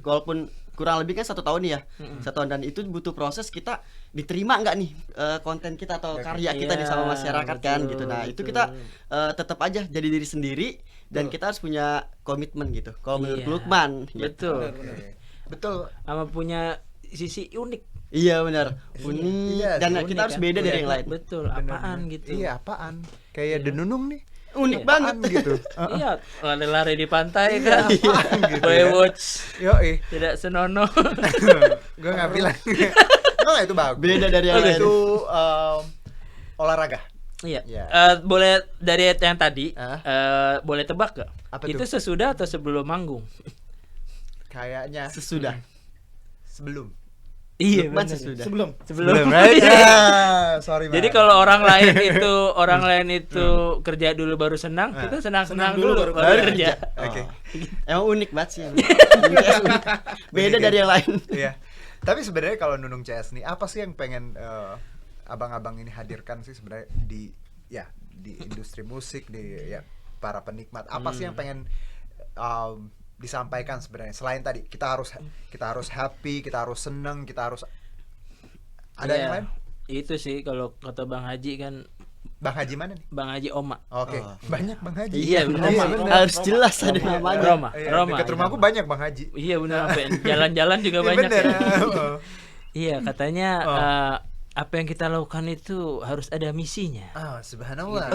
walaupun kurang lebih kan 1 tahun nih ya. 1 tahun, dan itu butuh proses kita diterima nggak nih konten kita atau karya kita nih sama masyarakat kan betul, gitu. Nah, itu betul. kita tetap aja jadi diri sendiri dan kita harus punya komitmen gitu. Kalau menurut Iya. Lukman gitu. Betul. Oke. Betul. Sama punya sisi unik. Iya benar. Unik Iya, dan unik kita harus kan? beda dari yang lain. Betul, Bener, apaan bener. gitu. Iya, apaan? Kayak Denunung nih. Unik banget gitu. Iya, lari-lari di pantai kan. Apaan gitu Play ya. watch. Yo, Tidak senonoh. gue nggak bilang. Enggak, itu bagus. Beda dari yang lain. Itu olahraga. Iya. Iya. Boleh dari yang tadi, boleh tebak gak? Apa Itu tuh? sesudah atau sebelum manggung? Kayaknya Sesudah. sebelum. Iya, Lukman bener. sesudah. Sebelum. right? Sorry, Jadi Man. kalau orang lain itu kerja dulu baru senang, kita senang-senang Senang dulu dulu baru baru kerja. Oke. Emang unik banget sih. Beda Unik dari ya. yang lain. Iya. Tapi sebenarnya kalau Nunung CS nih, apa sih yang pengen abang-abang ini hadirkan sih sebenarnya di industri musik, di para penikmat? Apa sih yang pengen disampaikan sebenarnya? Selain tadi kita harus happy, kita harus seneng, kita harus ada Iya, yang lain? Itu sih kalau kata Bang Haji kan, Bang Haji mana nih? Bang Haji Oma. Oke, banyak Bang Haji. Iya, bener. bener. Harus jelas ada namanya. Roma. Iya, Roma. dekat rumahku banyak Bang Haji. Iya benar, sampai jalan-jalan juga Iya, banyak. bener. ya. Oh. Iya, katanya apa yang kita lakukan itu harus ada misinya. Ah, subhanallah.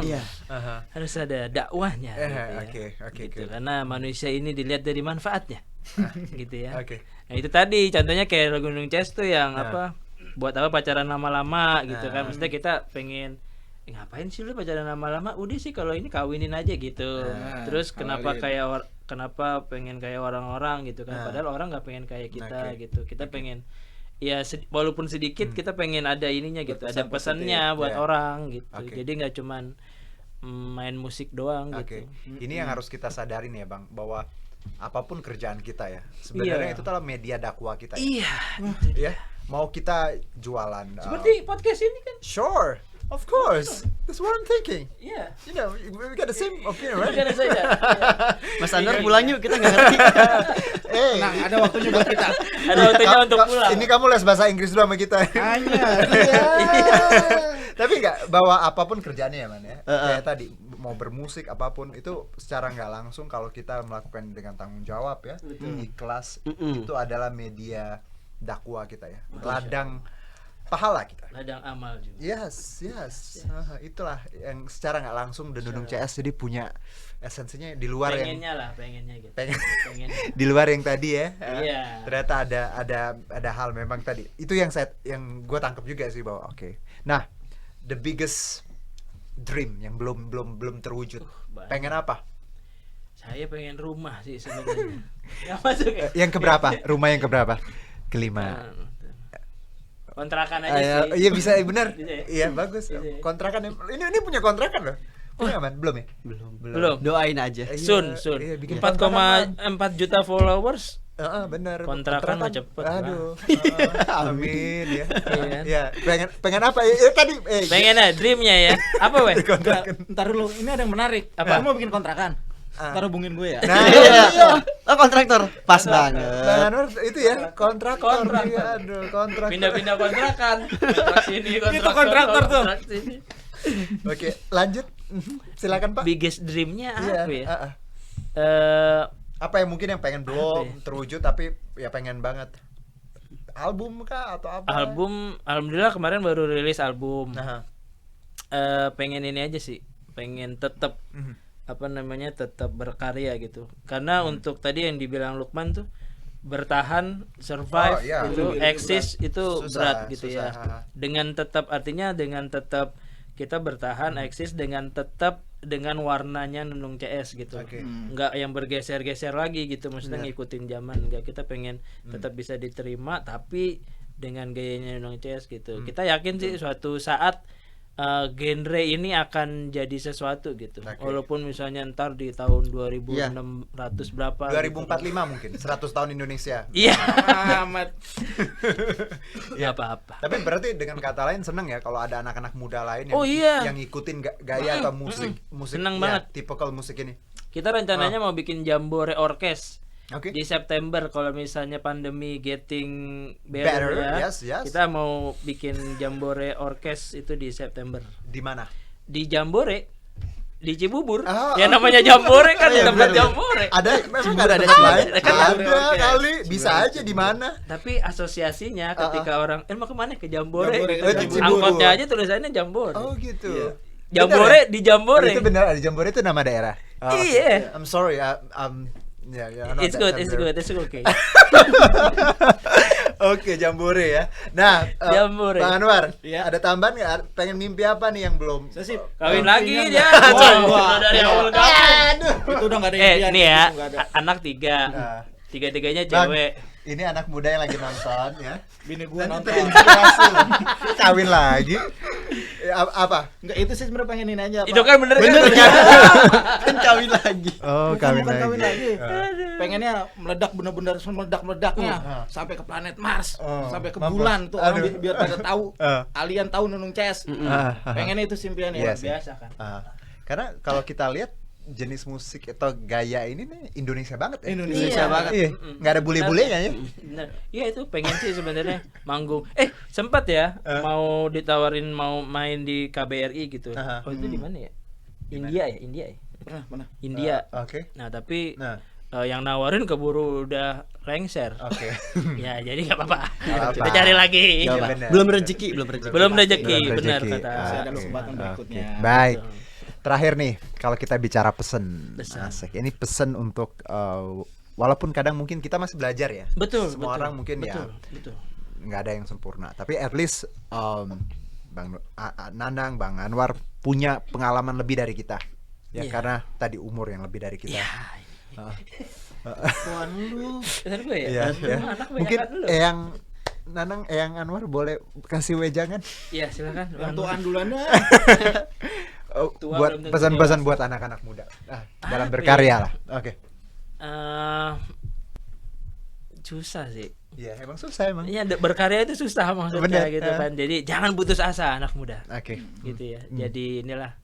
Iya. Aha. Harus ada dakwahnya gitu ya. Oke, Gitu, good. karena manusia ini dilihat dari manfaatnya. Gitu ya. Oke. Nah, itu tadi contohnya kayak lagu Gunung Ces tuh yang apa? Buat apa pacaran lama-lama gitu kan. Maksudnya kita pengen ngapain sih lu pacaran lama-lama? Udah sih kalau ini kawinin aja gitu. Terus kenapa kenapa pengen kayak orang-orang gitu kan? Padahal orang nggak pengen kayak kita gitu. Kita pengen walaupun sedikit kita pengen ada ininya gitu, ada Berpesan pesannya positif, buat ya. orang gitu. Oke. Jadi nggak cuman main musik doang Oke. gitu. Ini yang harus kita sadarin ya, Bang, bahwa apapun kerjaan kita ya, sebenarnya Iya. itu adalah media dakwah kita. Iya. Ya. Mau kita jualan Seperti podcast ini kan. sure, of course. That's what I'm thinking. Iya. You know, we got the same opinion, right? Karena saya Mas Anwar pulang yuk, kita nggak ngerti. Nah, ada waktunya buat kita. ada waktunya untuk pulang. Ini kamu les bahasa Inggris dulu sama kita. Hanya. Tapi nggak, bahwa apapun kerjaannya ya, Man ya. Kayak tadi mau bermusik apapun itu secara nggak langsung kalau kita melakukan dengan tanggung jawab ya, ikhlas, itu adalah media dakwah kita ya. Ladang pahala kita. Ladang amal juga. Yes. Itulah yang secara nggak langsung Denunung CS jadi punya esensinya di luar pengennya gitu. Pengen. Pengen. di luar yang tadi ya. Iya. Ternyata ada hal memang tadi. Itu yang gue tangkap juga sih bahwa oke. Nah, the biggest dream yang belum terwujud. banyak. Pengen apa? Saya pengen rumah sih sebenarnya. Nggak masuk ya? Yang keberapa? Rumah yang keberapa? Kelima. Kontrakan aja sih. Iya bisa, benar. Bisa ya? Iya bagus. Bisa ya? Kontrakan ini punya kontrakan loh. Punya Man? Belum ya? Belum. Doain aja. Iya, Sun. iya, bikin 4,4 juta followers. benar. Kontrakan mah cepet, Aduh. Amin ya. Iya. Iya, pengen apa ya? Tadi Pengen dreamnya ya. Apa weh? Ntar dulu, ini ada yang menarik. Apa? Kamu mau bikin kontrakan? Ntar hubungin gue ya. Nah, Iya. Oh, kontraktor. Pas banget. Bang Anwar itu ya kontraktor. Kontraktor. Iya, aduh, kontraktor. Pindah-pindah kontrakan. Kontrak sini, Itu kontraktor tuh. kontrak sini. Oke, lanjut. Silakan Pak. Biggest dreamnya Iya, apa ya? Apa yang mungkin yang pengen Apa belum terwujud tapi ya pengen banget. Album kah atau apa? Album, alhamdulillah kemarin baru rilis album. Nah. Pengen ini aja sih, pengen tetap tetap berkarya gitu. Karena untuk tadi yang dibilang Lukman tuh bertahan, survive, Oh, iya. itu Itu eksis itu Susah, berat gitu susah. ya. Dengan tetap kita bertahan, eksis dengan tetap dengan warnanya Nunung CS gitu. Oke. Nggak yang bergeser-geser lagi gitu, maksudnya ngikutin zaman. Nggak, kita pengen tetap bisa diterima tapi dengan gayanya Nunung CS gitu. Kita yakin sih suatu saat genre ini akan jadi sesuatu gitu. Oke. Walaupun misalnya ntar di tahun 2600 berapa 2045 mungkin 100 tahun Indonesia. Iya. Amat. Ya apa-apa. Tapi berarti dengan kata lain seneng ya kalau ada anak-anak muda lain yang, Oh, iya. yang ngikutin gaya atau musik Seneng ya, banget. tipikal musik ini. Kita rencananya mau bikin jambore orkes Oke. di September kalau misalnya pandemi getting Better, better, ya. yes, yes. Kita mau bikin jambore orkes itu di September. Di mana? Di Jambore di Cibubur. Oh, Ya namanya Jambore kan di Iya, tempat bener. Jambore. Ada memang Cibubur ada ada tempat Cibubur. lain. Kan Ada oke. kali bisa aja di mana. Tapi asosiasinya ketika orang mau kemana ke Jambore, Jambore, gitu. oh, Cibubur. Angkotnya aja tulisannya Jambore. Oh gitu. Iya. Jambore di Jambore. Itu benar ada Jambore itu nama daerah. Oh, Iya. I'm sorry. Ya, I'm not It's that good, it's familiar. good, it's okay. Oke, Jambore ya. Nah, Jambore. Bang Anwar, Iya. ada tambahan nggak? Pengen mimpi apa nih yang belum? Saya sih Kawin pengen lagi nggak- dia. Wah, Udah dari wah. awal kawin. Itu udah enggak ada Eh, impian, nih ya, itu nggak ada. anak 3. Nah. 3-tiganya Bang, cewek. ini anak muda yang lagi nonton ya. Bini gua Nanti nonton. terinspirasi loh. Kawin lagi. Apa? Enggak, itu sih sebenarnya pengen ini aja, Pak. Itu kan bener Bener kan? kan? Kan kawin lagi. Oh, Bukan kawin lagi. Ah. Pengennya meledak bener-bener meledak-meledaknya Ah. sampai ke planet Mars, Oh, sampai ke mampus. bulan tuh orang Aduh. biar pada tahu. Ah. Alien tahu Nunung CS. Pengennya itu impiannya. Iya Luar sih. biasa kan. Karena kalau kita lihat jenis musik atau gaya ini nih Indonesia banget ya. Indonesia banget. Iya, nggak ada bule-bulenya ya. Bener. Iya itu pengen sih sebenarnya manggung. Sempat ya mau ditawarin mau main di KBRI gitu. Aha. Oh itu di mana ya? India ya? Pernah. India. Oke. Nah tapi Nah, yang nawarin keburu udah lengser. oke. Ya jadi nggak apa-apa. Nggak Kita apa-apa. cari lagi. Iya, Apa? bener. Belum rezeki, belum rezeki. Belum rezeki, Belum benar rezeki. kata. Masih ada Oke. kesempatan Oke. berikutnya. Baik. Terakhir nih, kalau kita bicara pesen. Pesan. Asik. Ini pesan untuk walaupun kadang mungkin kita masih belajar ya. Betul. Semua betul, orang mungkin betul, ya Betul. nggak ada yang sempurna. Tapi at least Bang Nanang, Bang Anwar punya pengalaman lebih dari kita. Ya Iya. karena tadi umur yang lebih dari kita. Ya. Tuan lu. Pesan gue ya. Iya, ya. Anak Mungkin banyakan dulu. Eyang Nanang, Eyang Anwar boleh kasih wejangan Iya silakan. Yang tuan duluan dah. Tua buat belum tentu pesan-pesan dewasa. buat anak-anak muda dalam Apa berkarya ya? lah. Oke. Susah sih. Iya, emang susah emang. Iya berkarya itu susah maksudnya Bener, gitu kan. Jadi jangan putus asa anak muda. Oke. Gitu ya. Jadi inilah.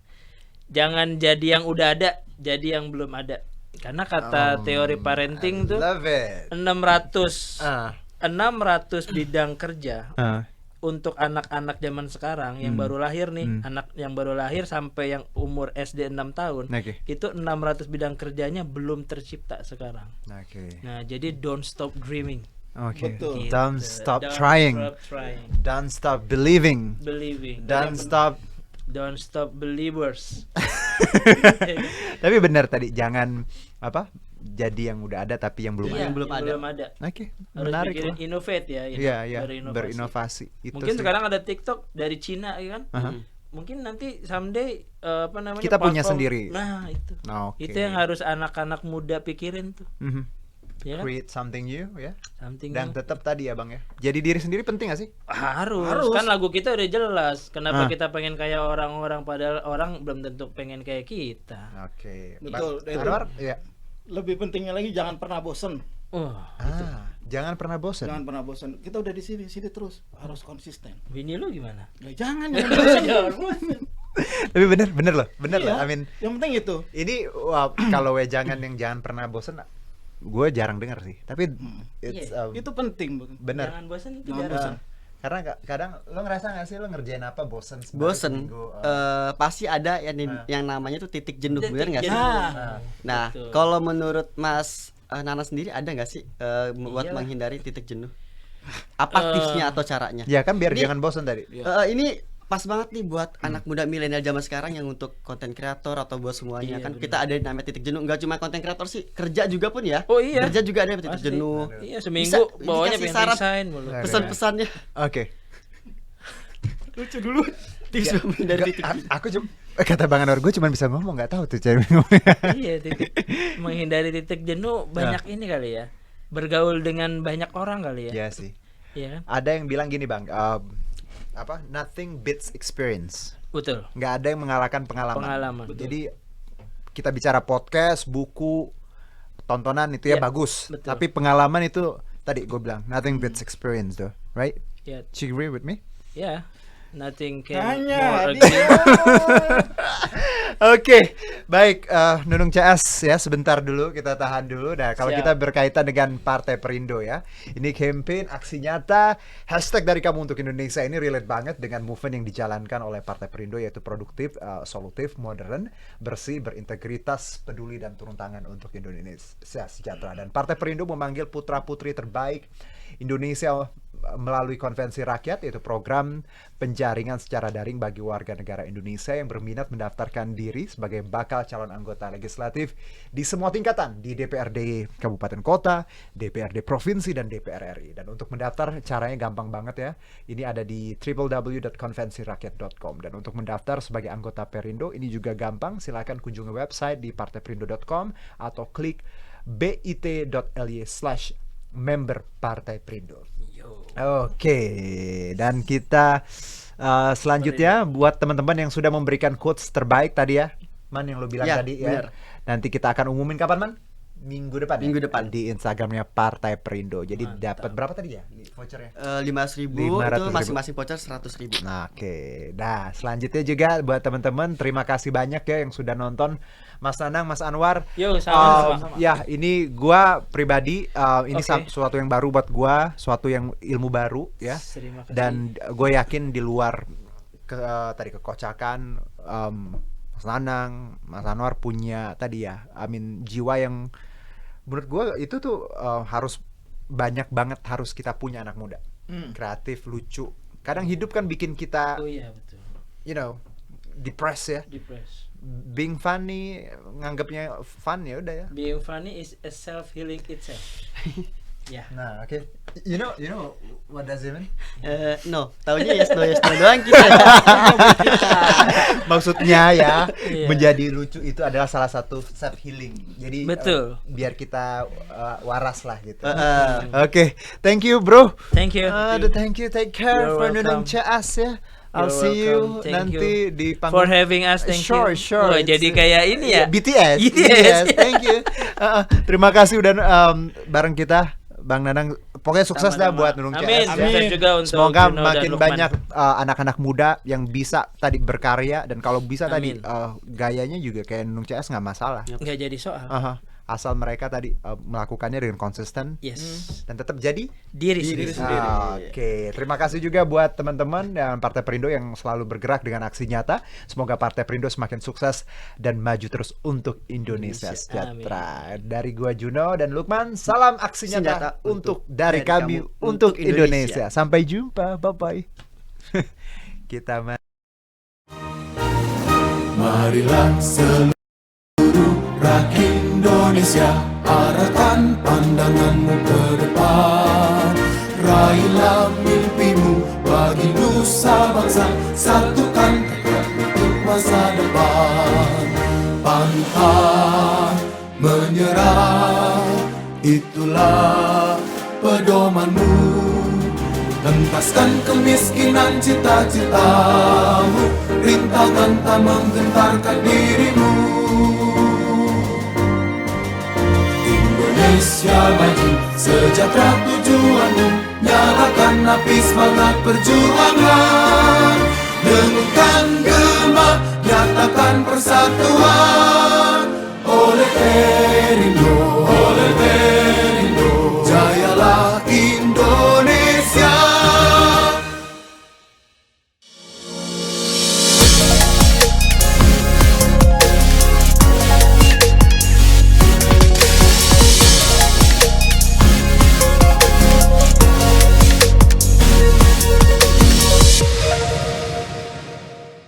Jangan jadi yang udah ada, jadi yang belum ada. Karena kata teori parenting tuh Love it. 600 Ah. 600 bidang kerja Ah. untuk anak-anak zaman sekarang yang baru lahir nih, anak yang baru lahir sampai yang umur SD 6 tahun. Oke. Itu 600 bidang kerjanya belum tercipta sekarang. Oke. Nah, jadi don't stop dreaming. Oke. Betul. Don't Gitu. stop Don't trying. stop trying. Don't stop believing. Believing. Don't stop. Don't stop believers. Tapi benar tadi jangan apa? Jadi yang udah ada tapi yang belum Iya, ada. belum ada. belum ada. Oke. Harus Menarik pikirin loh. innovate ya, Iya, iya. berinovasi. Berinovasi. Itu Mungkin sih. sekarang ada TikTok dari Cina ya kan? Aha. Mungkin nanti someday apa namanya? Kita punya platform- sendiri. Nah, itu. Nah, oke. Itu yang harus anak-anak muda pikirin tuh. Mhm. Ya kan? Create something new ya. Something Dan new. tetap tadi ya Bang ya. Jadi diri sendiri penting gak sih? Harus. Harus. Kan lagu kita udah jelas. Kenapa Ah. kita pengen kayak orang-orang padahal orang belum tentu pengen kayak kita. Oke. Betul, Bang itu. Anwar, ya. Lebih pentingnya lagi jangan pernah bosen. Wah, Jangan pernah bosan. Jangan pernah bosen. Kita udah di sini terus, harus konsisten. bini lu gimana? Ya, jangan bosen. Jangan bosan. Tapi bener loh, bener loh. Iya. I mean, Yang penting itu. ini wah, kalau wejangan yang jangan pernah bosan, gue jarang dengar sih. Tapi it's Iya, Itu penting, bukan? bener. Jangan bosan itu Jangan jarang. bosan. Karena kadang lo ngerasa gak sih lo ngerjain apa bosan Bosen. Pasti ada yang namanya tuh titik jenuh, Titik bener nggak sih? jenuh. Nah, Betul. kalau menurut Mas Nana sendiri ada nggak sih buat Iyalah. menghindari titik jenuh? Apa tipsnya atau caranya? Ya kan biar Ini- jangan bosan tadi. Ini pas banget nih buat anak muda milenial zaman sekarang yang untuk konten kreator atau buat semuanya Iya, kan bener. kita ada yang namanya titik jenuh, nggak cuma konten kreator sih, kerja juga pun ya. Oh, iya. Kerja juga ada titik Pasti. jenuh. Iya, seminggu Bisa bawahnya dikasih pengen saran. resign mulu. Oke. Pesan-pesannya Oke. lucu dulu. Tips menghindari Nggak, titik jenuh. aku cuma kata Bang Anwar gue cuma bisa ngomong nggak tahu tuh cara ngomongnya. Iya, menghindari titik jenuh banyak ini kali ya. Bergaul dengan banyak orang kali ya. Iya sih. Iya kan? Ada yang bilang gini Bang, apa? Nothing beats experience. Betul. Nggak ada yang mengalahkan pengalaman. Pengalaman. Jadi kita bicara podcast, buku, tontonan itu ya Ya, bagus. betul. Tapi pengalaman itu tadi gue bilang nothing beats experience though, right? Ya, Do you agree with me? ya. Nothing can Hanya more di- agree. Oke, baik Nunung CS ya, sebentar dulu kita tahan dulu. Nah, kalau Siap. kita berkaitan dengan Partai Perindo ya, ini campaign aksi nyata hashtag dari kamu untuk Indonesia ini relate banget dengan movement yang dijalankan oleh Partai Perindo, yaitu produktif, solutif, modern, bersih, berintegritas, peduli dan turun tangan untuk Indonesia sejahtera. Dan Partai Perindo memanggil putra putri terbaik Indonesia melalui konvensi rakyat, yaitu program penjaringan secara daring bagi warga negara Indonesia yang berminat mendaftarkan diri sebagai bakal calon anggota legislatif di semua tingkatan, di DPRD Kabupaten Kota, DPRD Provinsi, dan DPR RI. Dan untuk mendaftar caranya gampang banget ya. Ini ada di www.konvensirakyat.com. Dan untuk mendaftar sebagai anggota Perindo ini juga gampang. Silakan kunjungi website di partaiperindo.com atau klik bit.ly/member Partai Perindo. Oke, dan kita selanjutnya buat teman-teman yang sudah memberikan quotes terbaik tadi ya, Man, yang lo bilang Ya, tadi benar. ya. Nanti kita akan umumin kapan, Man? Minggu depan. Minggu ya? depan. Di Instagramnya Partai Perindo. Jadi Mantap. dapat berapa tadi ya vouchernya? 500.000 itu 500.000. masing-masing voucher 100.000. Nah, oke. Nah, selanjutnya juga buat teman-teman, terima kasih banyak ya yang sudah nonton. Mas Nanang, Mas Anwar. Yo, sama-sama. Ya, ini gua pribadi ini Oke. suatu yang baru buat gua, suatu yang ilmu baru ya. Terima kasih. Dan gue yakin di luar tadi kekocakan, Mas Nanang, Mas Anwar punya tadi ya, jiwa yang menurut gue itu tuh harus banyak banget harus kita punya anak muda, kreatif, lucu. Kadang hidup kan bikin kita, Oh iya, betul. you know, depressed ya. Depressed. Being funny, nganggapnya fun ya udah ya. Being funny is a self-healing itself. Ya. Nah, oke. You know what does it mean? No, taunya yes no doang kita. Maksudnya ya, Iya. menjadi lucu itu adalah salah satu self healing. Jadi Betul. biar kita waras lah gitu. Heeh. Oke, thank you bro. Thank you. Aduh, thank you. Take care You're for Nunung welcome. Caas ya. I'll You're see you welcome. Thank nanti you di for having us. Thank sure, you. Sure. Wah, jadi kayak ini ya. BTS. BTS. Thank you. Terima kasih udah bareng kita, Bang Nanang. Pokoknya sukses dah Sama-sama. buat Nunung Amin. CS. Sukses juga untuk Semoga Juno dan makin Lukman. banyak anak-anak muda yang bisa tadi berkarya, dan kalau bisa tadi Amin. gayanya juga kayak Nunung CS nggak masalah. Nggak jadi soal. Aha. Asal mereka tadi melakukannya dengan konsisten Yes. dan tetap jadi Diri sendiri. Oke, terima kasih juga buat teman-teman dan Partai Perindo yang selalu bergerak dengan aksi nyata. Semoga Partai Perindo semakin sukses dan maju terus untuk Indonesia sejahtera. Dari gua Juno dan Lukman, salam aksi nyata Nyata untuk untuk dari dari kami kamu untuk untuk Indonesia. Indonesia. Sampai jumpa, bye bye. Kita Marilah seluruh rakyat Indonesia, arahkan pandanganmu ke depan. Raihlah mimpimu bagi nusa bangsa, satukan tekad untuk masa depan. Pantang menyerah, itulah pedomanmu. Hentaskan kemiskinan cita-citamu, rintangan tak menggentarkan dirimu. Indonesia maju, sejahtera tujuanmu, nyalakan api semangat perjuangan. Dengungkan gema, nyatakan persatuan. Oleh Perindo, oleh Perindo.